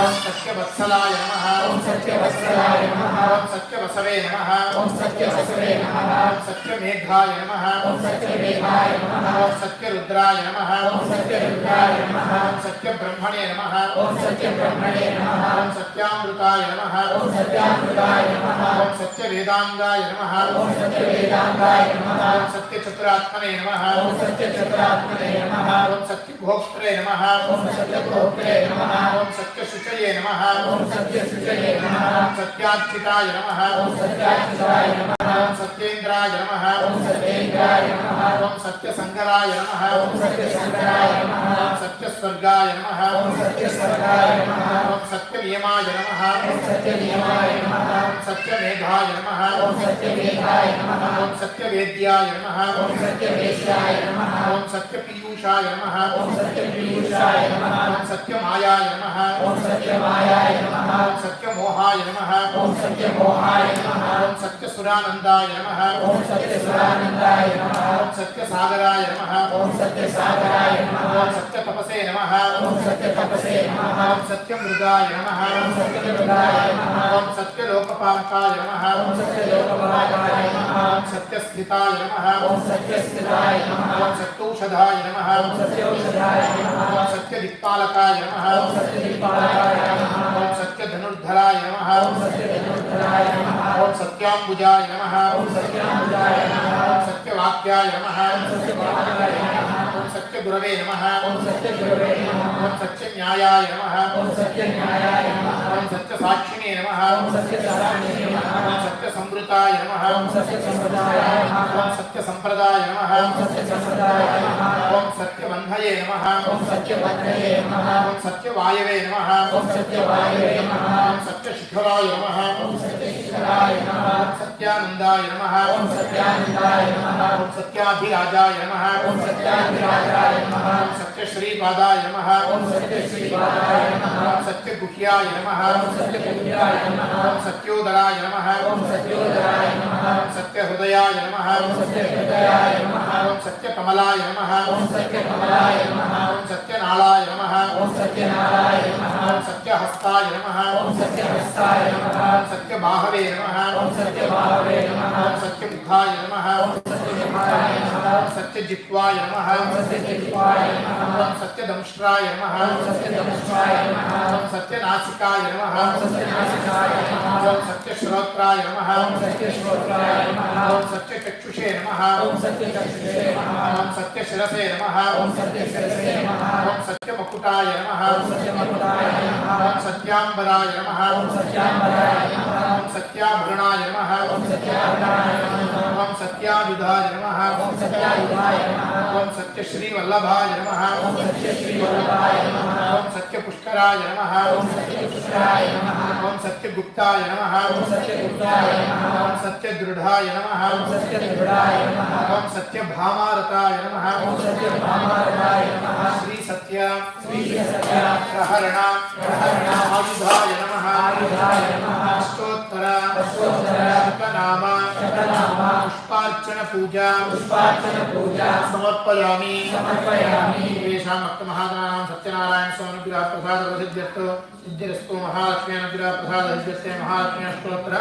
ओम सत्यवत्सलाय नमः ओम सत्यवत्सलाय नमः ओम सत्यवसवे नमः ओम सत्यवसवे नमः ओम सत्यमेघाय नमः ओम सत्यमेघाय नमः ओम सत्यरुद्राय नमः ओम सत्यरुद्राय नमः ओम सत्यब्रह्मणे नमः ओम सत्यब्रह्मणे नमः ओम सत्यामृताय नमः ओम सत्यामृताय नमः ओम सत्यवेदांगाय नमः ओम सत्यवेदांगाय नमः ओम सत्यचतुरात्मने नमः ओम सत्यचतुरात्मने नमः ओम सत्यभोक्त्रे नमः ओम सत्यभोक्त्रे नमः ओम सत्यशुचये नमः ओम सत्यशुचये नमः ओम सत्यार्चिताय नमः ओम सत्यार्चिताय नमः ओम सत्येन्द्राय नमः ओम सत्येन्द्राय नमः ओम सत्यसंगराय नमः ओम सत्यशंकराय नमः ओम सत्यस्वर्गाय नमः ओम सत्यस्वर्गाय नमः ओम सत्यनियमाय नमः ओम सत्यनियमाय नमः ओम सत्यमेधाय नमः ओम सत्यमेधाय नमः ओम सत्यवेद्याय नमः ओम सत्यवेद्याय नमः ओम सत्यपीयूषाय नमः ओम सत्यपीयूषाय नमः ओम सत्यमायाय नमः ओम सत्यमायाय नमः ओम सत्यमोहाय नमः ओम सत्यमोहाय नमः ओम सत्यसुरानन्दाय नमः ओम सत्यसुरानन्दाय नमः ओम सत्यसागराय नमः ओम सत्यसागराय नमः ओम सत्यतपसे नमः ओम सत्यतपसे नमः ओम सत्यमृगाय नमः ओम सत्यमृगाय नमः ओम सत्यलोकपालकाय नमः ओम सत्यलोकपालाय नमः ओम सत्यस्थिताय नमः ओम सत्यस्थिताय नमः ओम सत्यौषधाय नमः ओम सत्यौषधाय नमः ओम सत्यदिक्पालकाय नमः ओम सत्यदीपालकाय नमः ओम सत्यधनुर्धराय नमः ओम सत्यधनुर्धराय नमः ओम सत्याम्बुजाय नमः ओम सत्याम्बुजाय नमः ओम सत्यवाक्याय नमः ओम सत्यवाक्याय नमः ओम सत्यगुरवे नमः ओम सत्यगुरवे नमः ओम सत्यन्यायाय नमः ओम सत्यन्यायाय नमः ओम सत्यसाक्षिणे नमः ओम सत्यसाक्षिणे नमः ओम सत्यसंवृताय नमः ओम सत्यसंप्रदायाय नमः ओम सत्यसंप्रदाय नमः ओम सत्यसंप्रदायाय नमः ओम सत्यबन्धये नमः ओम सत्यवन्दये नमः ओम सत्यवायवे नमः ओम सत्यवायवे नमः ओम सत्यशिखराय नमः ओम सत्यशिखराय नमः ओम सत्यानन्दाय नमः ओम सत्यानन्दाय नमः ओम सत्याधिराजाय नमः ओम सत्याधिराजाय नमः ओम सत्यश्रीपादाय नमः ओम सत्यश्रीपादाय नमः ओम सत्यगुह्याय नमः ओम सत्यपुण्याय नमः ओम सत्योदराय नमः ओम सत्योदराय नमः ओम सत्यहृदयाय नमः ओम सत्यहृदयाय नमः ओम सत्यकमलाय नमः ओम सत्यकमलाय नमः ओम सत्यनालाय नमः ओम सत्यनाराय नमः ओम सत्यहस्ताय नमः ओम सत्यहस्ताय नमः ओम सत्यबाहवे नमः ओम सत्यभावे नमः ओम सत्यमुखाय नमः ओम सत्यमुखाय नमः ओम सत्यजिह्वाय नमः ओम सत्यजिह्वाय नमः ओम सत्यदंष्ट्राय नमः ओम सत्यदंष्ट्राय नमः ओम सत्यनासिकाय नमः ओम सत्यनासिकाय नमः ओम सत्यश्रोत्राय नमः ओम सत्यश्रोत्राय नमः ओम सत्यचक्षुषे नमः ओम सत्यचक्षुषे नमः ओम सत्यशिरसे नमः ओम सत्यशिरसे नमः ओम सत्यमकुटाय नमः ओम सत्यमकुटाय नमः ओम सत्याम्बराय नमः ओम सत्याम्बराय नमः ओम सत्याभरणाय नमः ओम सत्याभरणाय नमः ओम सत्यायुधाय नमः ओम सत्यायुधाय नमः ओम सत्यश्रीवल्लभाय नमः ओम सत्यश्रीवल्लभाय नमः ओम सत्यपुष्कराय नमः ओम सत्यपुष्कराय नमः ओम सत्यगुप्ताय नमः ओम सत्यगुप्ताय नमः ओम सत्यदृढाय नमः ओम सत्यदृढाय नमः ओम सत्यभामारताय नमः ओम सत्यभामारताय नमः श्रीसत्य श्रीसत्य प्रहरण आयुधाय नमः आयुधाय नमः अष्टोत्तर अष्टोत्तर शतनाम शतनाम पुष्पार्चन पूजा पुष्पार्चन पूजा समर्पयामि समर्पयामि येषां भक्तमहागणानां सत्यनारायण स्वामिभिः प्रसादवसिद्ध्यर्थो सिद्धिरस्तु महालक्ष्मी अनुग्रह प्रसादसिद्ध्यस्य महालक्ष्मी अष्टोत्तर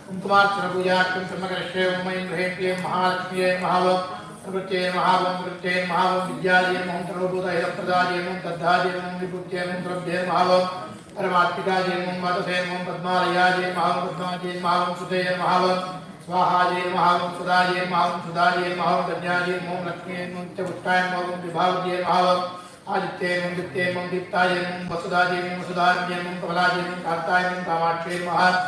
कुङ्कुमार्चन पूजार्थं कर्मकरिष्ये ओम ऐं ह्रीं क्लीं महालक्ष्म्यै महावं प्रकृत्यै महावं प्रकृत्यै महावं विद्यायै महं सर्वभूतैरप्रदायै महं तद्धायै महं विभूत्यै महं द्रव्ये महावं परमात्मिकायै महं वातसे महं पद्मालयायै महं पद्मायै महं सुते महावं स्वाहायै महावं सुदायै महं सुदायै महं कन्यायै महं लक्ष्म्यै महं च पुष्टाय महं विभावत्यै महं आदित्यै महं दित्यै महं दीप्तायै महं वसुदायै महं वसुधारण्यै महं कमलायै महं कान्तायै महं कामाक्षयै महं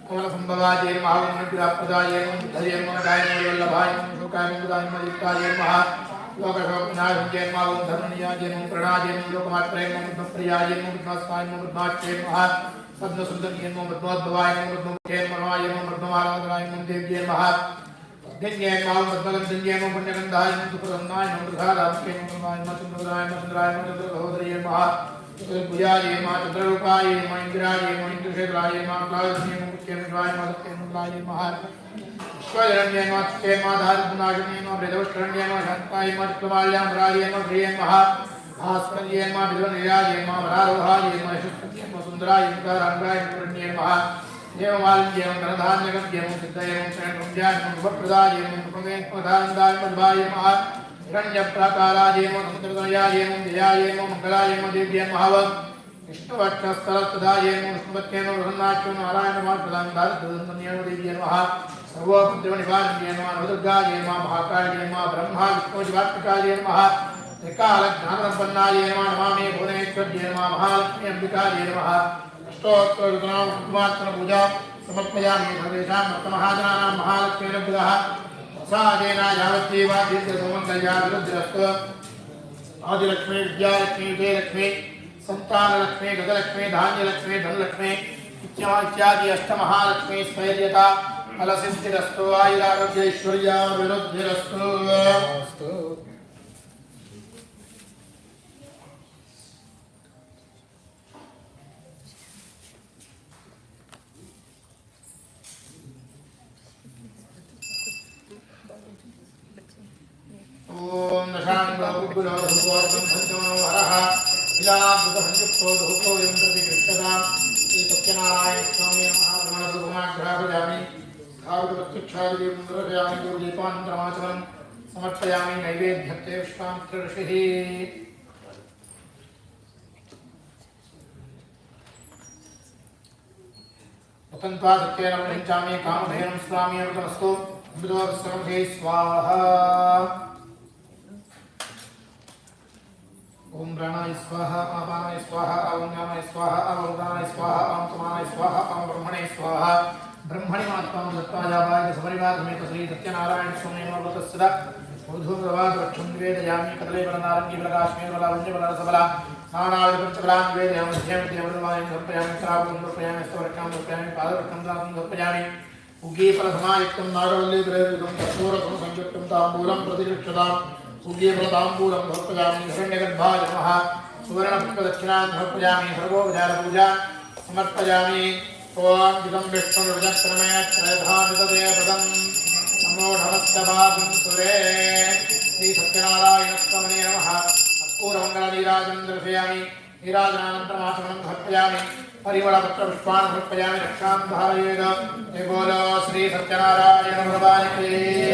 कमलसंभवायै महं अनुग्रहप्रदायै महं बुद्धयै महं गायनै वल्लभाय महं शोकाय महं बुधाय महं दीप्तायै महं लोकशोकविनाशन्यै महं धर्मनियायै महं प्रणायै महं लोकमात्रै महं पद्मप्रियायै महं पद्मस्ताय महं पद्माक्षयै महं पद्मसुन्दर्यै महं पद्मोद्भवाय महं पद्ममुख्यै महं पद्ममालाधराय महं देव्यै महं गंगे महं पद्मगन्धन्यै महं पुण्यगन्धाय महं सुप्रसन्नाय महं प्रसादात्मै महं प्रमाय महं चन्द्रवदाय महं चन्द्राय महं चन्द्रसहोदर्यै महं चतुर्भुजायै महं चन्द्ररूपायै महं इन्द्रायै महं इन्द्रशेखरायै महं क्लादस्यै महं पुष्यै महं महं सत्यैः महं विश्वजरण्यै महं चित्यै महं धारिपुनाशन्यै महं वेदवष्ट्रण्यै महं शान्तायै महं चित्रमाल्यां वरायै महं प्रियै महं भास्कर्यै महं विद्वनिरायै महं वरारोहायै महं यशस्वत्यै महं सुंदराय रंगाय पुण्य नमः देवमाल्यं धनधान्यकं देवं सिद्धयं शरणुज्ञानं भवप्रदायं मुखमेत्मदानदाय मद्वाय नमः हिरण्यप्राकारायेमो नमोदयायेमो जयायेमो मंगलायेमो देव्यं महाव विष्णुवक्षस्थलस्तदायेमो विष्णुवत्येमो प्रसन्नाच्यो नारायणमात्रदानदारतदन्तन्येमो देव्यं नमः सर्वपुत्रनिवारण्ये नमः नवदुर्गायै नमः महाकाल्यै नमः ब्रह्मा विष्णुजीवात्मिकायै नमः त्रिकालज्ञानसम्पन्नायै नमः नमामि भुवनेश्वर्यै नमः महालक्ष्मी अम्बिकायै नमः अष्टोत्तरऋतुनां पूजा समर्पयामि सर्वेषां भक्तमहाजनानां महालक्ष्मीनुग्रहः प्रसादेन यावज्जीवा दीर्घसुमङ्गल्या विरुद्धिरस्तु आदिलक्ष्मी विद्यालक्ष्मी विजयलक्ष्मी संतानलक्ष्मी गजलक्ष्मी धान्यलक्ष्मी धनलक्ष्मी इत्यादि अष्टमहालक्ष्मी स्थैर्यता फलसिद्धिरस्तु आयुरारोग्यैश्वर्याभिवृद्धिरस्तु ओम नशांगुगुलोहरः श्री सत्यनारायण स्वामी महाप्रमाणरूपमाघ्रापयामि स्थावरप्रत्यक्षादिदेवं गुरुदीपान्तरमाचमनं समर्पयामि नैवेद्यते विश्वामित्रऋषिः वसन्त्वा सत्येन पञ्चामि कामधेनुं स्वामी अमृतमस्तु अमृतोत्सवं स्वाहा ओम प्राणाय स्वाहा अपानाय स्वाहा ओम ज्ञानाय स्वाहा ओम उदानाय स्वाहा ओम समानाय स्वाहा ओम ब्रह्मणे स्वाहा ब्रह्मणि मात्मां दत्तायावाय सपरिवारमेत श्री सत्यनारायण स्वामी नमोस्तुते मधुप्रभात वक्षं निवेदयामि कदले वरनारंगी प्रकाशमे वलावन्य वलरसबला नानाविध पंचबलान् निवेदयामि मध्यं देववायं समर्पयामि श्रावणं समर्पयामि स्तवरकं समर्पयामि पादरकं समर्पयामि उगीफलसमायुक्तं नारवल्ली त्रयविधं कपूरकं संयुक्तं ताम्बूलं प्रतिगृह्यताम् उग्यफलताम्बूलं समर्पयामि हिरण्यगर्भाय नमः सुवर्णपुष्पदक्षिणां समर्पयामि सर्वोपचारपूजा समर्पयामि ओम विदं विष्णुर्विचक्रमे त्रयधानितदेवदं नमो नमस्तभागं सुरे श्री सत्यनारायणस्वामिने नमः कर्पूरमङ्गलनीराजनं दर्शयामि नीराजनानन्तरमाचमनं समर्पयामि परिमलपत्रपुष्पाणि समर्पयामि रक्षां धारयेत् जय बोलो श्री सत्यनारायण भगवान् की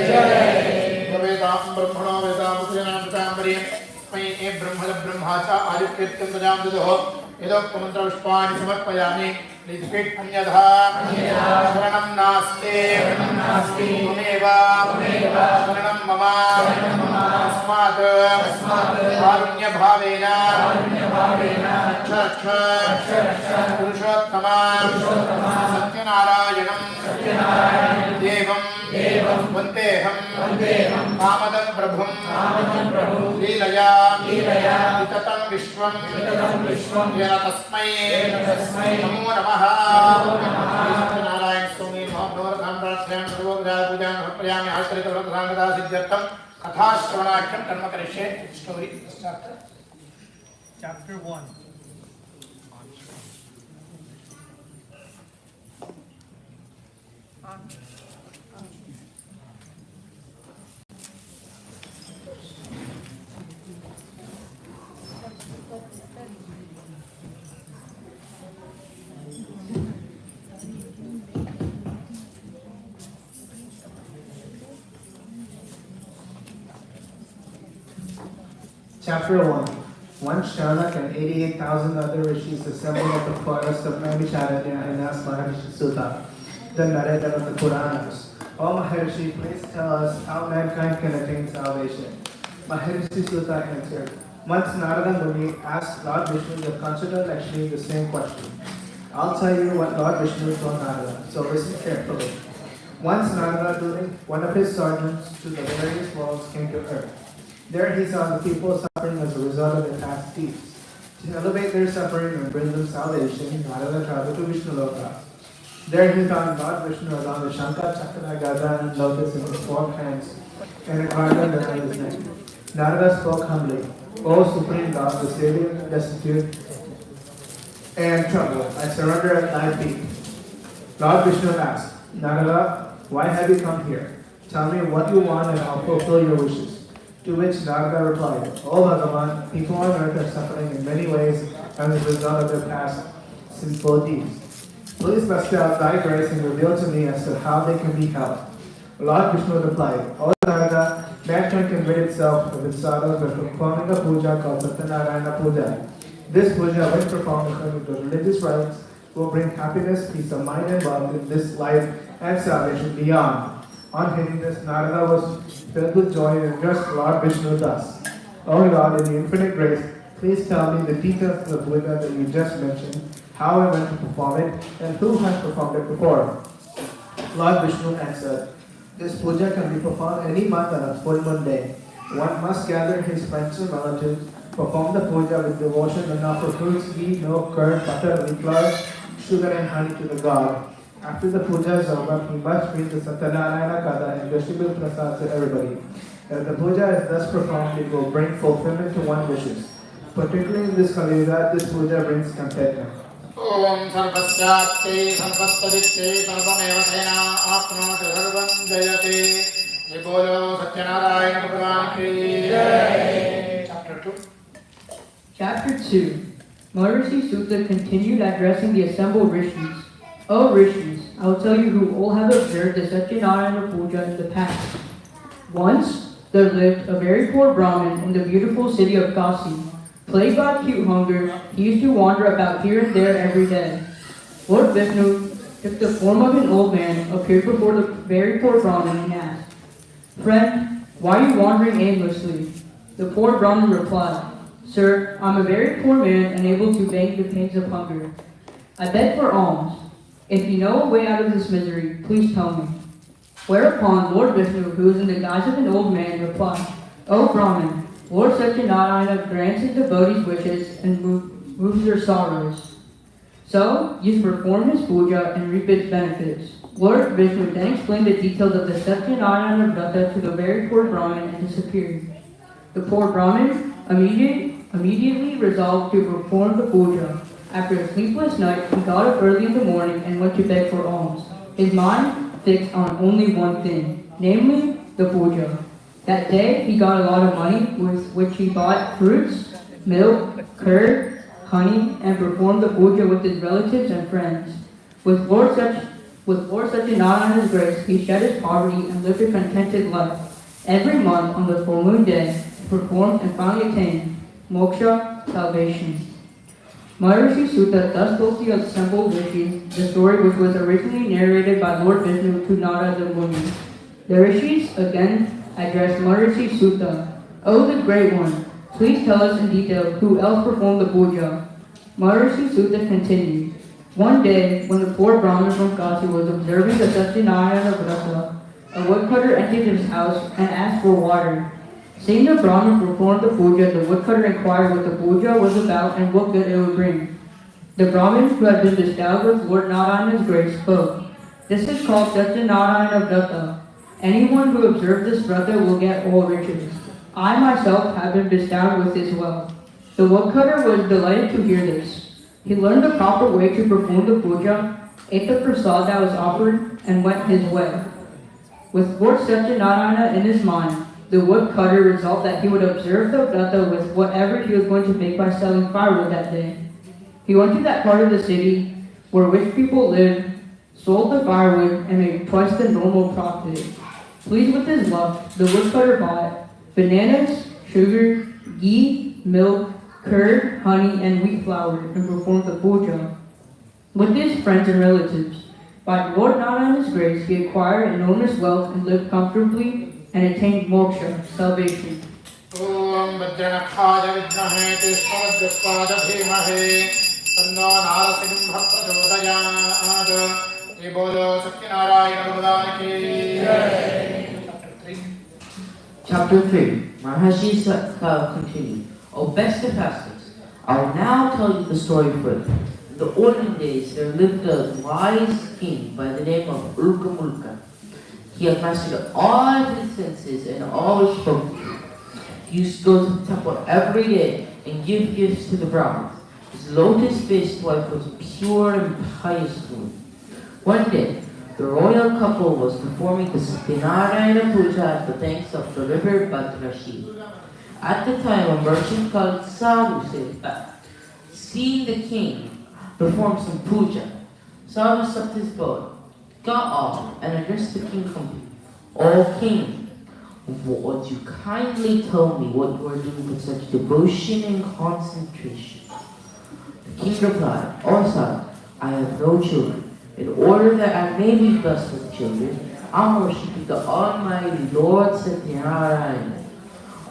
जय वेदां ब्रह्मणो वेदामुद्रनामृताम्बरीं स्मै ए ब्रह्मा च आदित्यं प्रजां ददोः यदोक्तमन्त्रपुष्पाणि समर्पयामि निष्कृत् अन्यथा शरणं नास्ति त्वमेव शरणं मम तस्मात् कारुण्यभावेन रक्ष पुरुषोत्तमा सत्यनारायणं देवं वन्देऽहं कामदं प्रभुं लीलया विततं विश्वं येन तस्मै नमो नमः सत्यनारायण स्वामी नवग्रहां प्रार्थयामि सर्वोपचारपूजां समर्पयामि आश्रितव्रतसाङ्गता सिद्ध्यर्थं कथाश्रवणाख्यं कर्म करिष्ये story Chapter 1. Chapter 1. Once Shanak and 88,000 other rishis assembled at the forest of Naimisharanya and asked Maharishi Sutta, the narrator of the Puranas, "O Maharishi, please tell us how mankind can attain salvation." Maharishi Sutta answered, "Once Narada Muni asked Lord Vishnu the consider Lakshmi the same question. I'll tell you what Lord Vishnu told Narada, so listen carefully. Once Narada, during one of his sojourns to the various worlds, came to earth. There he saw the people suffering as a result of their past deeds. To elevate their suffering and bring them salvation, Narada traveled to Vishnuloka. There he found Lord Vishnu along with Shankha, Chakra, Gada, and lotus in his 4 hands and a garland around his neck. Narada spoke humbly, "O Supreme God, the Savior of the destitute and troubled, I surrender at thy feet." Lord Vishnu asked, "Narada, why have you come here? Tell me what you want and I'll fulfill your wishes." To which Narada replied, "O Bhagavan, people on earth are suffering in many ways as a result of their past sinful deeds. Please bestow thy grace and reveal to me as to how they can be helped. Lord Vishnu replied, O Narada, mankind can rid itself of its sorrows by performing a puja called Satyanarayana Pooja. This puja, when performed according to religious rites, will bring happiness, peace of mind, and wealth in this life and salvation beyond. On hearing this, Narada was filled with joy and addressed Lord Vishnu thus, O Lord, in the infinite grace, please tell me the details of the puja that you just mentioned, how and when to perform it, and who has performed it before. Lord Vishnu answered, this puja can be performed any month on a full moon day. One must gather his friends and relatives, perform the puja with devotion, and offer fruits, ghee, milk, curd, butter, wheat flour, sugar, and honey to the god. After the puja is over, he must read the Satyanarayana Katha and distribute prasad to everybody. If the puja is thus performed, it will bring fulfillment to one's wishes. Particularly in this Kali Yuga, this puja brings contentment. Om Sarvasyatte Sarvastaditte Sarvamev Sena Apnoti Sarvam Jayate. Ye bolo Satyanarayana Bhagavan ki Jai. Chapter 2. Chapter 2. Maharishi Sutta continued addressing the assembled rishis. O rishis, I will tell you who all have observed the Satyanarayana Pooja in the past. Once, there lived a very poor Brahmin in the beautiful city of Kasi. Plagued by acute hunger, he used to wander about here and there every day. Lord Vishnu took the form of an old man, appeared before the very poor Brahmin, and asked, Friend, why are you wandering aimlessly? The poor Brahmin replied, Sir, I'm a very poor man, unable to bear the pains of hunger. I beg for alms. If you know a way out of this misery, please tell me. Whereupon Lord Vishnu, who was in the guise of an old man, replied, O Brahmin, Lord Satyanarayana grants his devotees wishes and moves their sorrows. So, you perform his puja and reap its benefits. Lord Vishnu then explained the details of the Satyanarayana Vrata to the very poor Brahmin and disappeared. The poor Brahmin immediately resolved to perform the puja. After a sleepless night, he got up early in the morning and went to beg for alms. His mind fixed on only one thing, namely the puja. That day, he got a lot of money with which he bought fruits, milk, curd, honey, and performed the puja with his relatives and friends. With Lord Satyanarayana's grace, he shed his poverty and lived a contented life. Every month on the full moon day, he performed and finally attained moksha, salvation. Maharishi Sutta thus told the assembled rishis the story which was originally narrated by Lord Vishnu to Narada Muni. The rishis again addressed Maharishi Sutta, O the Great One, please tell us in detail who else performed the puja. Maharishi Sutta continued, One day, when the poor Brahmin from Kasi was observing the Satyanarayana Vrata, a woodcutter entered his house and asked for water. Seeing the Brahmin perform the puja, the woodcutter inquired what the puja was about and what good it would bring. The Brahmin, who had been bestowed with Lord Narayana's grace, spoke, This is called Satyanarayana Vrata. Anyone who observes this vrata will get all riches. I myself have been bestowed with this wealth. The woodcutter was delighted to hear this. He learned the proper way to perform the puja, ate the prasad that was offered, and went his way. With Lord Satyanarayana in his mind, the woodcutter resolved that he would observe the vrata with whatever he was going to make by selling firewood that day. He went to that part of the city where rich people lived, sold the firewood, and made twice the normal profit. Pleased with his luck, the woodcutter bought bananas, sugar, ghee, milk, curd, honey, and wheat flour, and performed the puja with his friends and relatives. By Lord Narayana's grace, he acquired enormous wealth and lived comfortably and attained moksha, salvation. Om Vajranakhaya Vidmahe Tishmavajraspada Bhimahe Tanno Narasimha Prachodayad. Ye bolo Satyanarayana Bhagavan ki Jai. Chapter 3. Maharishi Sutta continued. O best of fasters, I will now tell you the story further. In the olden days, there lived a wise king by the name of Mulka. He had mastered all his senses and always spoke. He used to go to the temple every day and give gifts to the Brahmins. His lotus-faced wife was a pure and pious woman. One day, the royal couple was performing the Satyanarayana Pooja at the banks of the river Bhadrashi. At the time, a merchant called Sadhu sailed back. Seeing the king, performed some puja. Sadhu stepped his boat, got off, and addressed the king humbly. "O king, would you kindly tell me what you are doing with such devotion and concentration?" The king replied, "O Sadhu, I have no children. In order that I may be blessed with children, I'm worshiping the Almighty Lord Satyanarayana."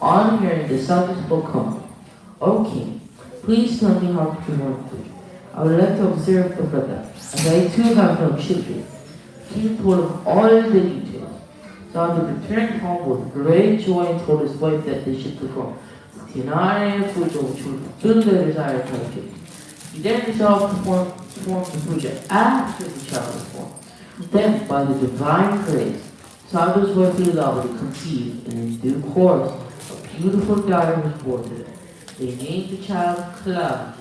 On hearing the Sadhu spoke humbly, "O king, please tell me how to perform puja. I would like to observe the vrata, as I too have no children." The king told him all the details. Sadhu returned home with great joy and told his wife that they should perform Satyanarayana Pooja, which would fulfill their desired target. He then resolved to perform the puja after the child was born. Then, by the divine grace, Sadhu's wife Lilavati conceived, and in due course, a beautiful daughter was born to them. They named the child Kalavati.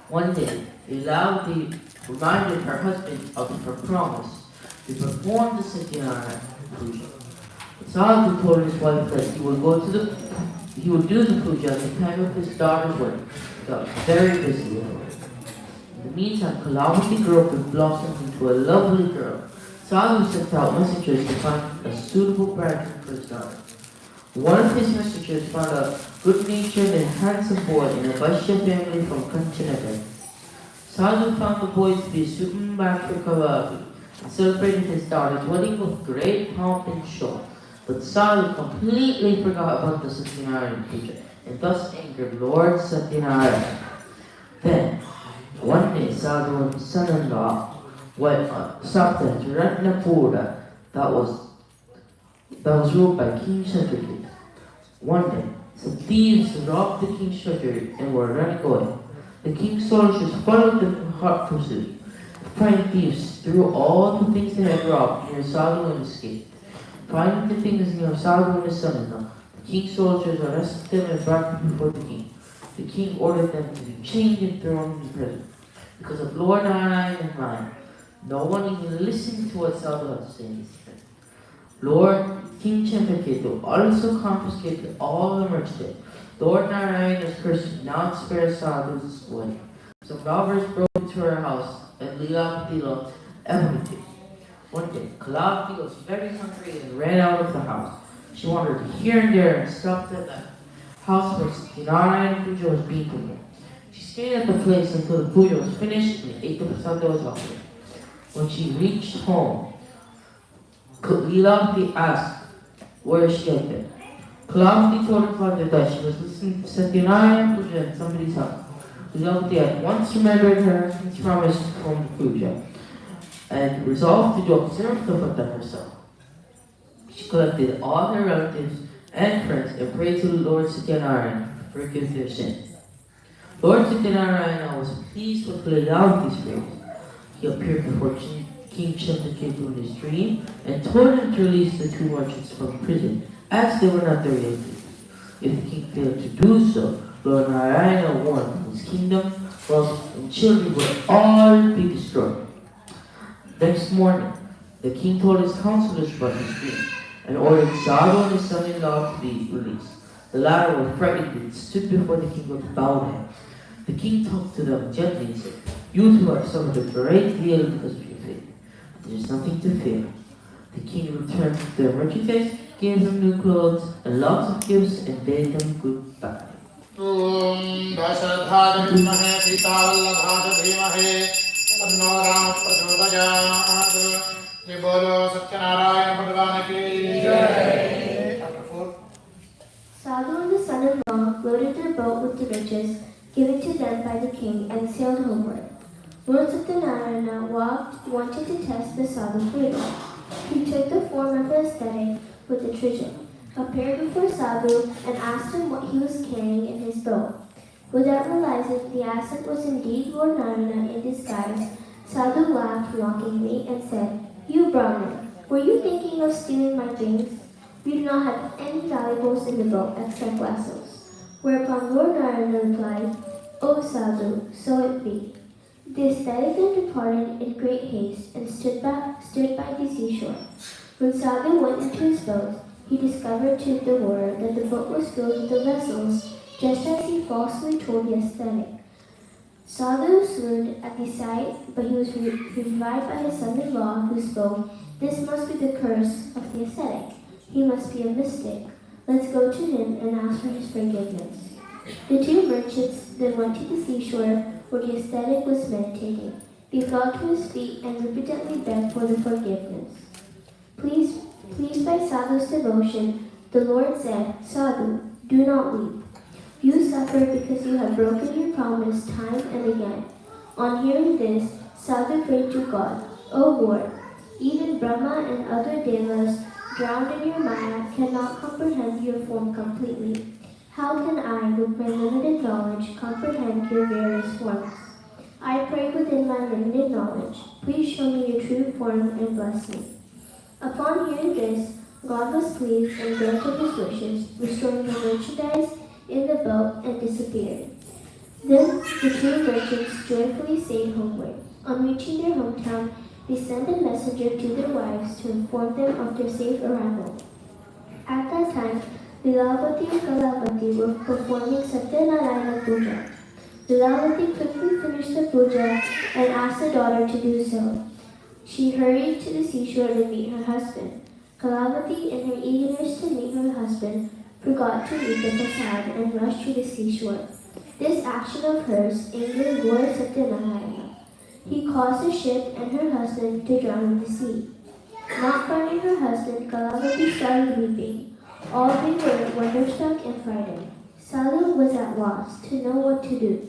One day, Lilavati reminded her husband of her promise to perform the Satyanarayana Pooja. Sadhu told his wife that he would do the puja at the time of his daughter's wedding. He got very busy with her. In the meantime, Kalavati grew up and blossomed into a lovely girl. Sadhu sent out messengers to find a suitable bride for his daughter. One of his messengers found a good-natured and handsome boy in a Vaishya family from Kanchanagar. Sadhu found the boy to be a suitable match for Kalavati and celebrated his daughter's wedding with great pomp and show. But Sadhu completely forgot about the Satyanarayana Pooja and thus angered Lord Satyanarayana. Then, one day, Sadhu and his son-in-law stopped at Satyanarayana that was ruled by King Satyavrata. One day, some thieves robbed the king's treasury and were running away. The king's soldiers followed them in hot pursuit. The flying thieves threw all the things they had robbed near Sadhu and escaped. Finding the things near Sadhu and his son-in-law, the king's soldiers arrested them and brought them before the king. The king ordered them to be chained and thrown in prison. Because of Lord Narayana and mine, no one even listened to what Sadhu had to say in his defense. Lord King Chandraketu also confiscated all the merchandise. Lord Narayana's curse did not spare Sadhu's wedding. Some robbers broke into her house and Lilavati lost everything. One day, Kalavati was very hungry and ran out of the house. She wandered here and there and stopped at the house where Satyanarayana Pooja was being performed. She stayed at the place until the puja was finished and ate the prasad that was offered. When she reached home, Lilavati asked where she had been. Kalavati told her father that she was listening to Satyanarayana Pooja at somebody's house. Lilavati at once remembered her husband's promise to perform the puja and resolved to observe the vrata herself. She collected all her relatives and friends and prayed to Lord Satyanarayana to forgive their sins. Lord Satyanarayana was pleased with Lilavati's prayers. He appeared before King Chandraketu in his dream and told him to release the two merchants from prison as they were not their relatives. If the king failed to do so, Lord Narayana warned his kingdom, wealth, and children would all be destroyed. Next morning, the king told his counselors about his dream and ordered Sadhu and his son-in-law to be released. The latter were frightened and stood before the king with bowed head. The king talked to them gently and said, "You two have suffered a great deal because of your faith. There is nothing to fear." The king returned their merchandise, gave them new clothes and lots of gifts, and bade them goodbye. Om Dasharathaja Vidmahe Sitavallabhaja Dhimahe Tanno Rama Prachodayat. Jai Bolo Satyanarayana Bhagwan ki Jai. Chapter 4. Sadhu and the son-in-law loaded their boat with the riches given to them by the king and sailed homeward. Lord Satyanarayana wanted to test the Sadhu further. He took the form of an ascetic with the treasure, appeared before Sadhu and asked him what he was carrying in his boat. Without realizing the asset was indeed Lord Narayana in disguise, Sadhu laughed mockingly and said, "You Brahmin, were you thinking of stealing my things? We do not have any valuables in the boat except vessels." Whereupon Lord Narayana replied, "O Sadhu, so it be." The ascetic then departed in great haste and stood by the seashore. When Sadhu went into his boat, he discovered to the warder that the boat was filled with the vessels, just as he falsely told the ascetic. Sadhu swooned at the sight, but he was revived by his son-in-law, who spoke, "This must be the curse of the ascetic. He must be a mystic. Let's go to him and ask for his forgiveness." The two merchants then went to the seashore where the ascetic was meditating. They fell to his feet and repeatedly begged for the forgiveness. Pleased by Sadhu's devotion, the Lord said, "Sadhu, do not weep. You suffer because you have broken your promise time and again." On hearing this, Sadhu prayed to God, "O Lord, even Brahma and other devas drowned in your Maya cannot comprehend your form completely. How can I, with my limited knowledge, comprehend your various forms? I pray within my limited knowledge. Please show me your true form and bless me." Upon hearing this, God was pleased and granted his wishes, restoring the merchandise in the boat and disappeared. Then the two merchants joyfully sailed homeward. On reaching their hometown, they sent a messenger to their wives to inform them of their safe arrival. At that time, Lilavati and Kalavati were performing Satyanarayana Pooja. Lilavati quickly finished the puja and asked the daughter to do so. She hurried to the seashore to meet her husband. Kalavati, in her eagerness to meet her husband, forgot to eat the prasad and rushed to the seashore. This action of hers angered Lord Satyanarayana. He caused the ship and her husband to drown in the sea. Not finding her husband, Kalavati started weeping. All three were wonderstruck and frightened. Sadhu was at loss to know what to do.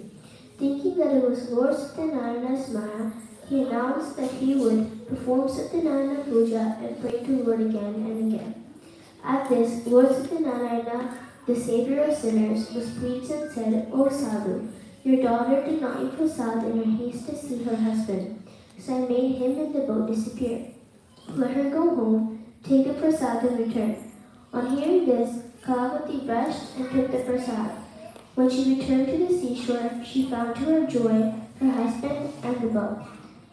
Thinking that it was Lord Satyanarayana's Maya, he announced that he would perform Satyanarayana Pooja and pray to Lord again and again. At this, Lord Satyanarayana, the savior of sinners, was pleased and said, "O Sadhu, your daughter did not eat prasad in her haste to see her husband, so I made him and the boat disappear. Let her go home, take the prasad and return." On hearing this, Kalavati rushed and took the prasad. When she returned to the seashore, she found to her joy her husband and the boat.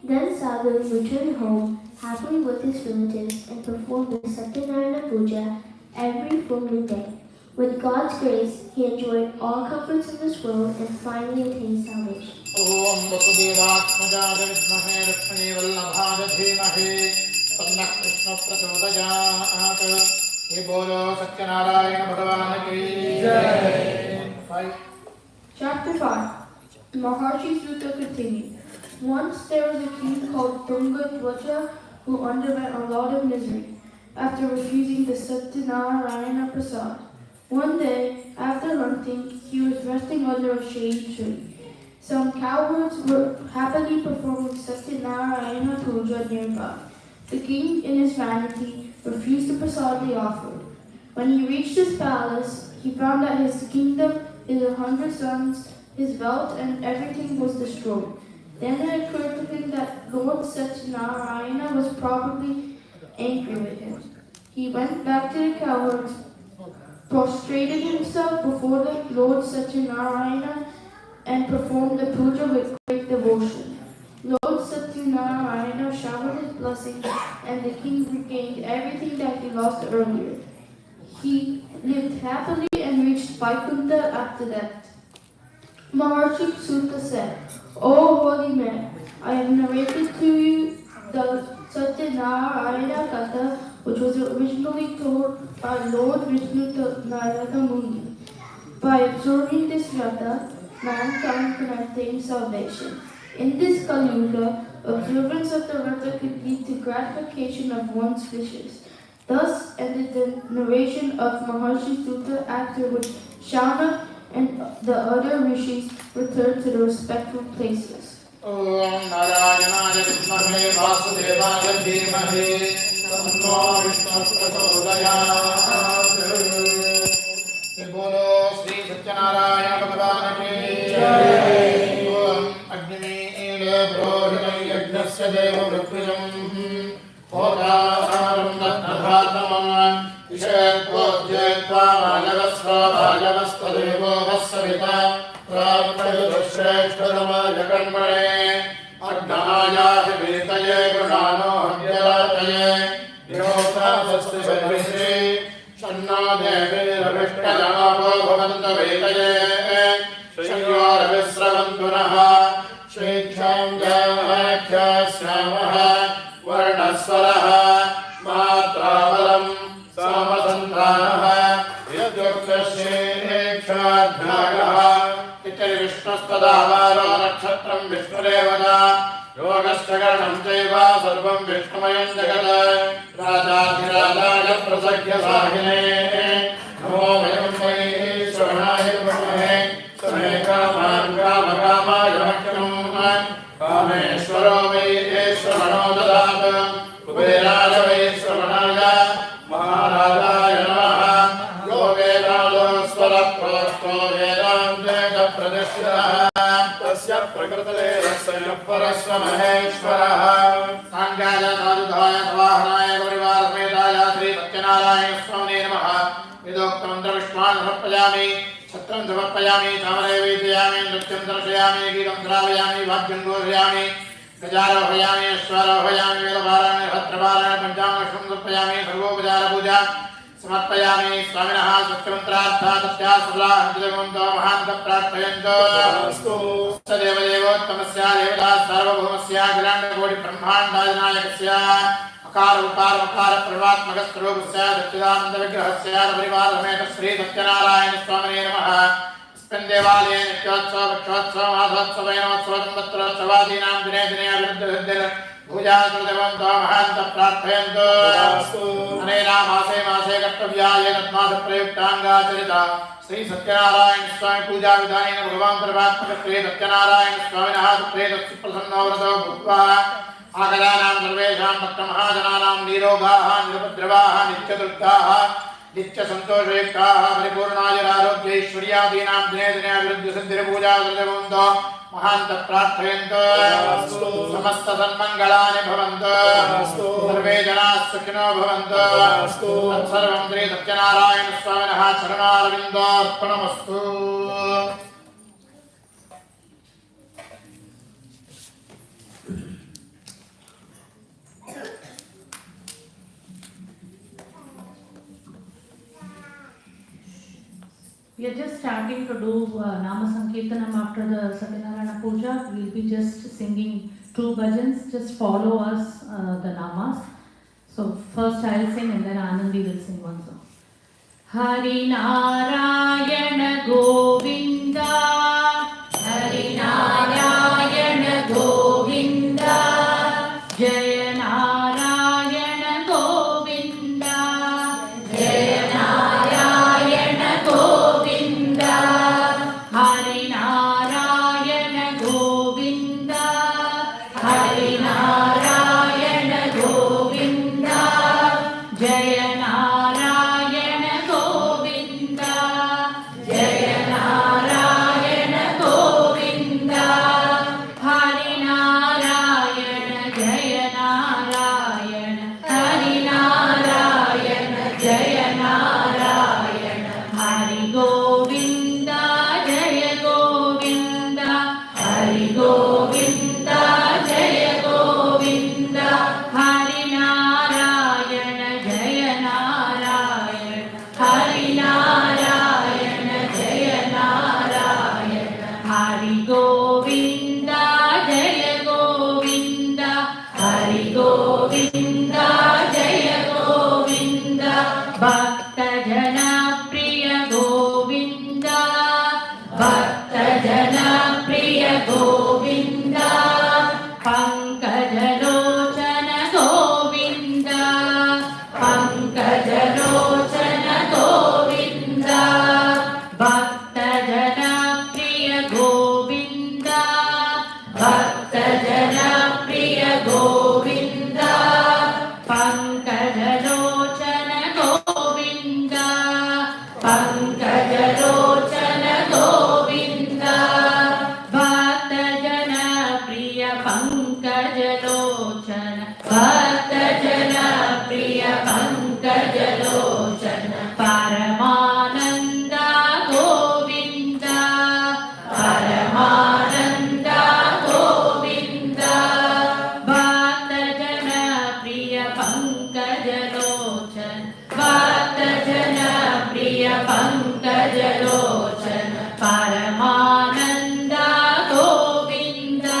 Then Sadhu returned home happily with his relatives and performed the Satyanarayana Pooja every full moon day. With God's grace, he enjoyed all comforts in this world and finally attained salvation. Om Vasudevātmajāya vidmahe Lakshmī Vallabhāya dhīmahi Tannah Krishna prachodayāt. Ye bolo Satyanarayana Bhagavāna ki Jai. Chapter 5. Maharshi Sutta continued. Once there was a king called Tungadwaja who underwent a lot of misery after refusing the Satyanarayana Prasad. One day, after hunting, he was resting under a shady tree. Some cowherds were happily performing Satyanarayana Pooja nearby. The king, in his vanity, refused the prasad they offered. When he reached his palace, he found that his kingdom, his 100 sons, his wealth, and everything was destroyed. Then it occurred to him that Lord Satyanarayana was probably angry with him. He went back to the cowherds, prostrated himself before the Lord Satyanarayana, and performed the puja with great devotion. Lord Satyanarayana showered his blessings, and the king regained everything that he lost earlier. He lived happily and reached Vaikuntha after that. Maharshi Sutta said, "O holy man, I have narrated to you the Satyanarayana Katha, which was originally told by Lord Vishnu to Narada Muni. By observing this Ratha, mankind can attain salvation. In this Kali Yuga, observance of the Ratha could lead to gratification of one's wishes." Thus ended the narration of Maharshi Sutta, after which Shaunak and the other rishis returned to their respective places. Om Narayanaaya vidmahe Vasudevāya dhīmahi Tanno Vishnu prachodayāt. Ye bolo Sri Satyanarayana Bhagavāna ki Jai. Om Agnimīle Purohitam Yajñasya Deva Vrukrijam Hotāsaram Ratnadhātamam Vishettvojjetva Vājavasva Vājavasta Devo Vassavita Prāptajudushreshtadamaya karmane Agnāyāhi vītaye Gurāno Havyarātaye Nirotāsasti Vedvishri Shanno Devi Ravishtajāpo Bhavanta Vītaye Shanyō Ravisravantunaha श्यामः वर्णस्वरः मात्राबलं सामसन्तानः यद्युक्तश्रेक्षाध्यायः इतिर्विष्णुस्तदावारो नक्षत्रं विष्णुरेवता योगश्च करणं चैव सर्वं विष्णुमयं जगत् राजाधिराजाय प्रसख्य साहिने नमो वयं वै श्रवणाय विद्महे समे कामान् कामकामाय मह्यं कामेश्वरो वै श्रवणो ददात् कुबेराय वै श्रवणाय महाराजाय नमः यो वेदालो स्वरप्रोक्तो वेदान्तेन प्रतिष्ठितः तस्य प्रकृतले परस्य महेश्वरः साङ्गाय साधुधाय सवाहनाय परिवारमेताय श्री सत्यनारायण स्वामिने नमः वेदोक्त मन्त्रविश्वान् समर्पयामि छत्रं समर्पयामि चामरे वेदयामि नृत्यं दर्शयामि गीतं श्रावयामि वाद्यं घोषयामि गजारोहयामि अश्वारोहयामि वेदपारायणे भद्रपारायणे पञ्चाङ्गं समर्पयामि सर्वोपचारपूजा समर्पयामि स्वामिनः सत्यमन्त्रार्था तस्याः सबलाः जगवन्तो महान्तः प्रार्थयन्तो सदेव देवोत्तमस्य देवता सार्वभौमस्य अखिलाण्डकोटिब्रह्माण्डाधिनायकस्य अकार उकार मकार परमात्मकस्वरूपस्य सच्चिदानन्दविग्रहस्य परिवारसमेत श्री सत्यनारायण स्वामिने नमः अस्मिन् देवालये नित्योत्सव पक्षोत्सव मासोत्सवेनोत्सवसंवत्सरोत्सवादीनां दिने दिने अभिवृद्धिर् पूजा कृतवन्तो महान्तः प्रार्थयन्तो अनेन मासे मासे कर्तव्या येन प्रयुक्ताङ्गाचरिता श्री सत्यनारायण स्वामी पूजा विधानेन भगवान् परमात्मक श्री सत्यनारायण स्वामिनः प्रेतस्य प्रसन्नो व्रतो भूत्वा आगतानां सर्वेषां भक्तमहाजनानां निरोगाः निरुपद्रवाः नित्यतृप्ताः नित्यसन्तोषयुक्ताः परिपूर्णायुरारोग्यैश्वर्यादीनां दिने दिने अभिवृद्धिसिद्धिर्पूजा कृतवन्तो महान्तः प्रार्थयन्तो समस्त सन्मङ्गलानि भवन्तु सर्वे जनाः सुखिनो भवन्तु तत्सर्वं श्री सत्यनारायण स्वामिनः चरणारविन्दार्पणमस्तु। We are just starting to do Nama Sankirtanam after the Satyanarayana Pooja. We will be just singing 2 bhajans. Just follow us the namas. So first I will sing and then Anandi will sing one song. Hari Narayana Govinda, Hari Narayana Govinda, Jaya Narayana Govinda, Jaya Narayana Govinda, Hari Narayana Govinda, Hari Narayana Govinda, Jaya Narayana Govinda, Jaya Narayana Govinda, Hari Narayana Jaya Narayana, Hari Narayana Jaya Narayana, Hari Govinda Jaya Govinda, Hari Govinda Jaya Govinda, Hari Narayana Jaya Narayana, Hari Narayana Jaya Narayana, Hari Govinda Jaya Govinda, Hari Govinda Jaya Govinda, Bhakta Jana Priya Govinda, Bhakta Jana Priya Govinda, Pankajalochana Govinda, Pankajalochana Govinda, Bhakta Jana Priya Govinda, Bhakta Jana Priya Govinda, Pankajalochana Govinda, Pankajalochana Govinda, Bhakta Jana Priya Pankajalochana, Bhakta Jana Priya Pankajalochana, Paramananda Govinda, Paramananda Govinda, Bhakta Jana Priya Pankajalochana, Bhakta Jana Priya Pankajalochana, Paramananda Govinda,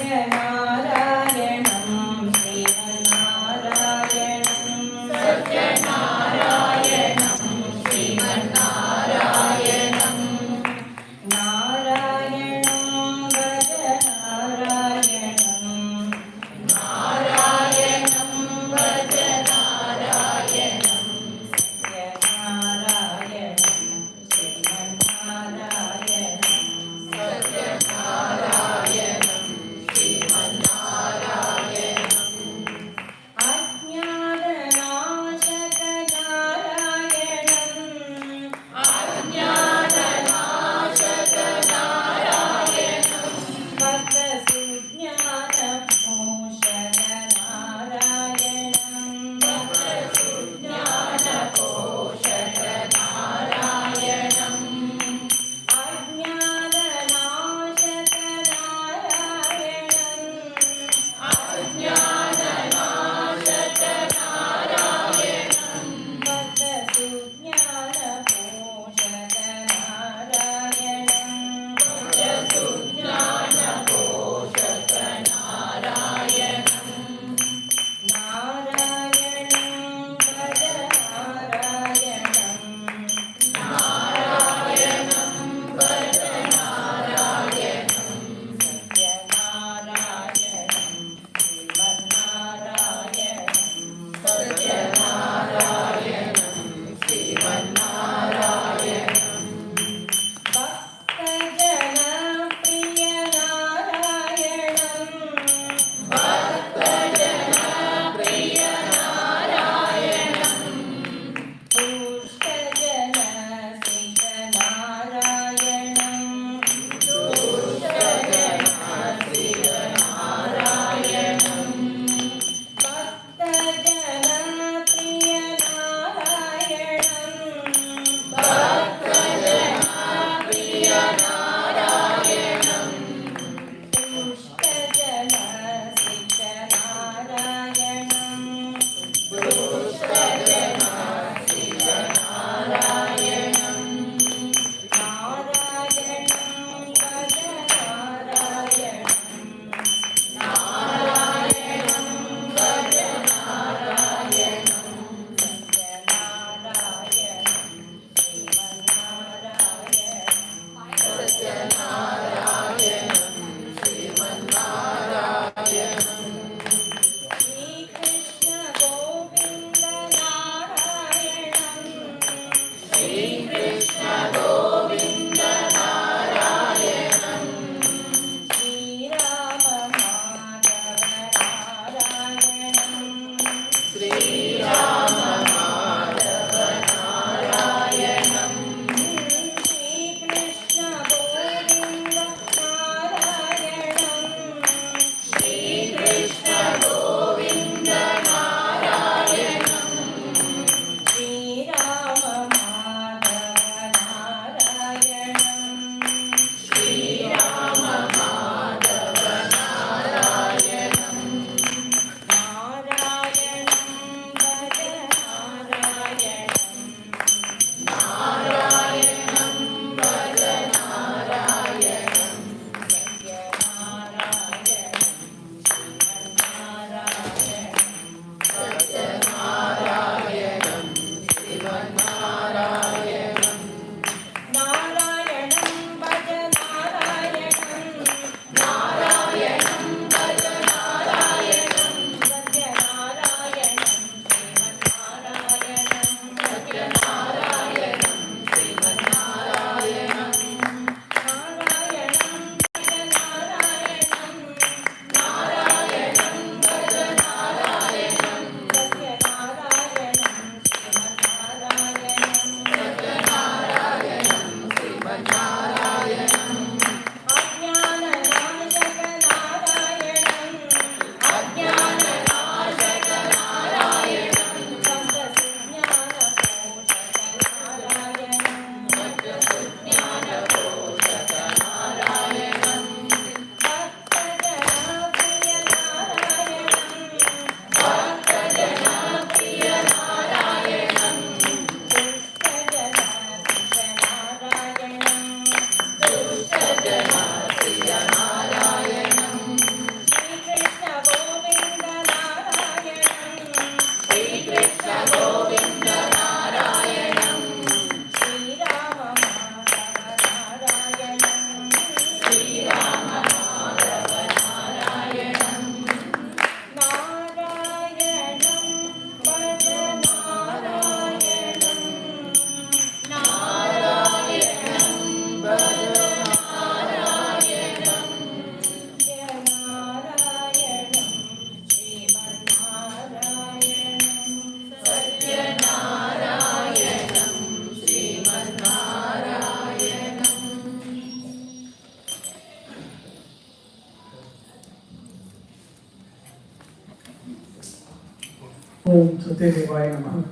Om Satyanarayana Pooja.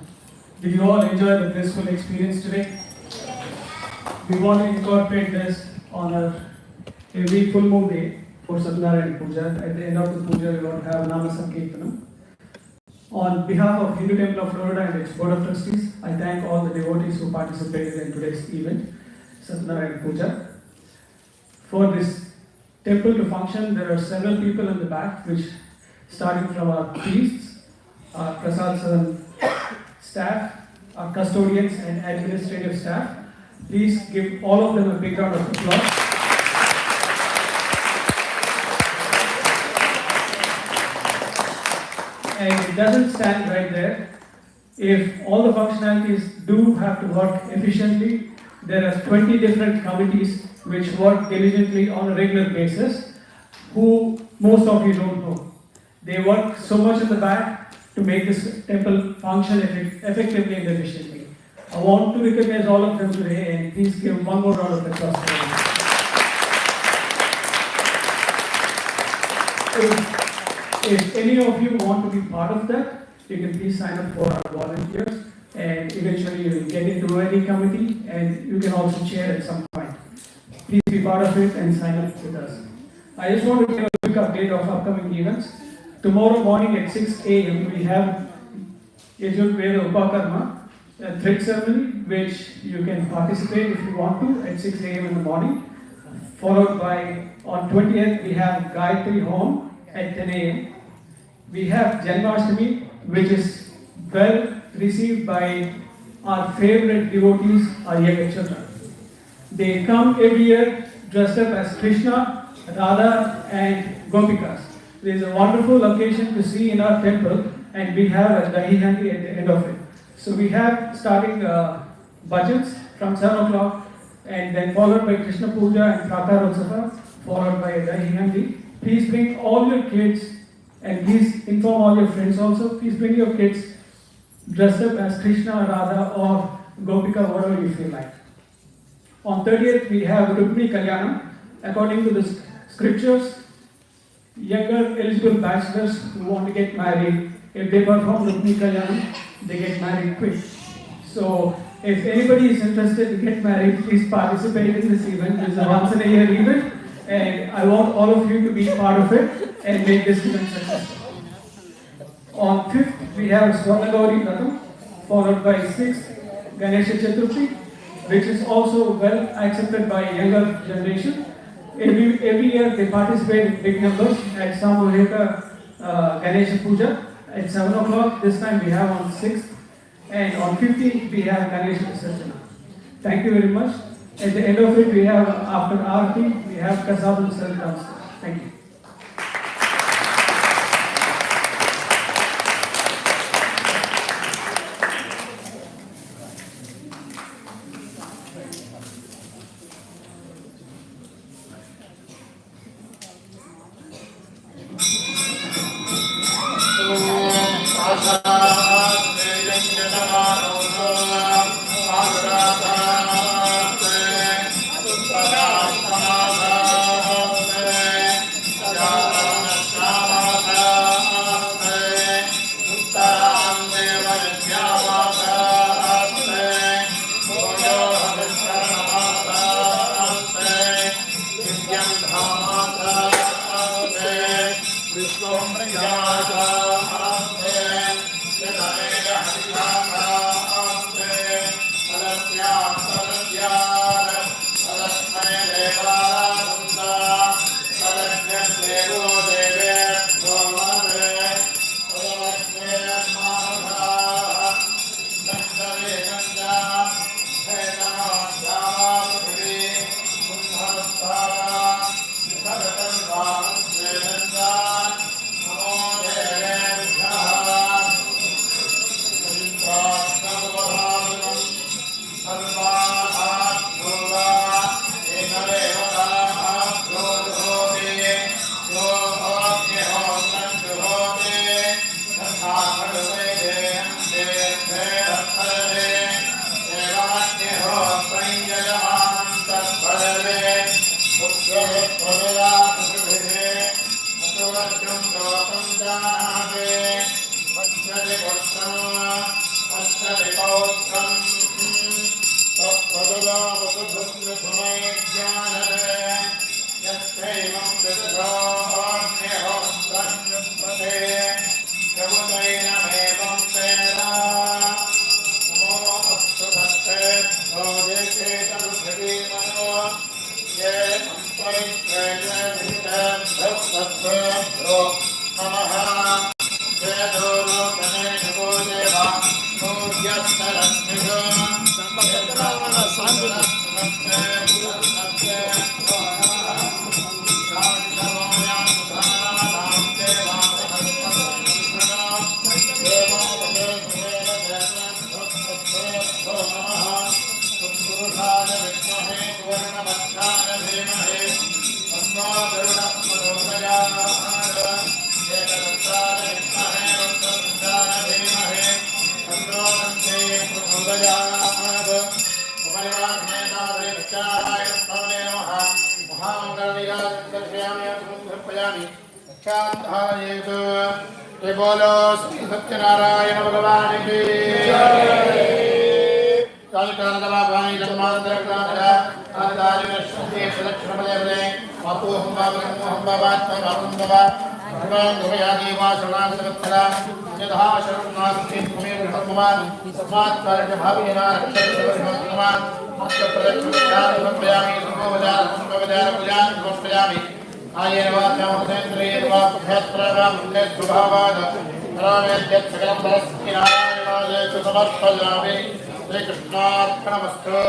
Did you all enjoy the blissful experience today? We want to incorporate this on every full moon day for Satyanarayana Pooja. At the end of the puja, we want to have Nama Sankirtanam. On behalf of Hindu Temple of Florida and its Board of Trustees, I thank all the devotees who participated in today's event, Satyanarayana Pooja. For this temple to function, there are several people in the back, which starting from our priests, our Prasad Sadan staff, our custodians and administrative staff. Please give all of them a big round of applause. And it doesn't stand right there. If all the functionalities do have to work efficiently, there are 20 different committees which work diligently on a regular basis, who most of you don't know. They work so much in the back to make this temple function effectively and efficiently. I want to recognize all of them today, and please give one more round of applause for them. If any of you want to be part of that, you can please sign up for our volunteers, and eventually you will get into any committee, and you can also chair at some point. Please be part of it and sign up with us. I just want to give a quick update of upcoming events. Tomorrow morning at 6 a.m. we have Yajurveda Upakarma, a thread ceremony which you can participate if you want to at 6 a.m. in the morning. Followed by, on 20th, we have Gayatri Home at 10 a.m. We have Janmashtami, which is well received by our favorite devotees, our younger children. They come every year dressed up as Krishna, Radha and Gopikas. There is a wonderful occasion to see in our temple, and we have a dahi handi at the end of it. So we have starting bhajans from 7 o'clock, and then followed by Krishna Puja and Prakar Utsava, followed by a dahi handi. Please bring all your kids, and please inform all your friends also. Please bring your kids dressed up as Krishna, Radha or Gopika, whatever you feel like. On 30th, we have Rukmini Kalyanam. According to the scriptures, younger eligible bachelors who want to get married, if they perform Rukmini Kalyanam, they get married quick. So, if anybody is interested to get married, please participate in this event. It's a once in a year event, and I want all of you to be part of it and make this event successful. On 5th, we have Swarnagauri Vratam, followed by 6th, Ganesha Chaturthi, which is also well accepted by younger generation. Every year they participate in big numbers at Samuhika Ganesha Pooja at 7 o'clock. This time we have on 6th, and on 15th we have Ganesha Visarjana. Thank you very much. At the end of it, we have, after Aarti, we have Prasadam served downstairs. Thank you. Thank you. बोलो श्री सत्यनारायण भगवान की काल काल भाई जन्मांतर कांता आदाय नश्यते प्रदक्षिण पदे मातो हम बाबात हम बाबा भगवान धोया देवा शरणां सवत्सला यथा शरणनास्ति भूमि भगवान तस्मात् कार्य भावेन भगवान मत्त प्रदक्षिण समर्पयामि समवदान समर्पयामि आयेन वाचां सेन्द्रिये वाक्भ्यत्रवां स्वभावाद रामेद्यत् सकलं परस्मै नारायणाय च समर्पयामि श्री कृष्णार्पणमस्तु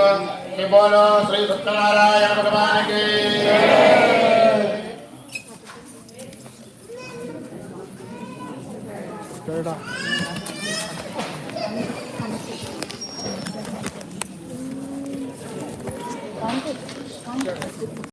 श्री बोलो श्री सत्यनारायण भगवान की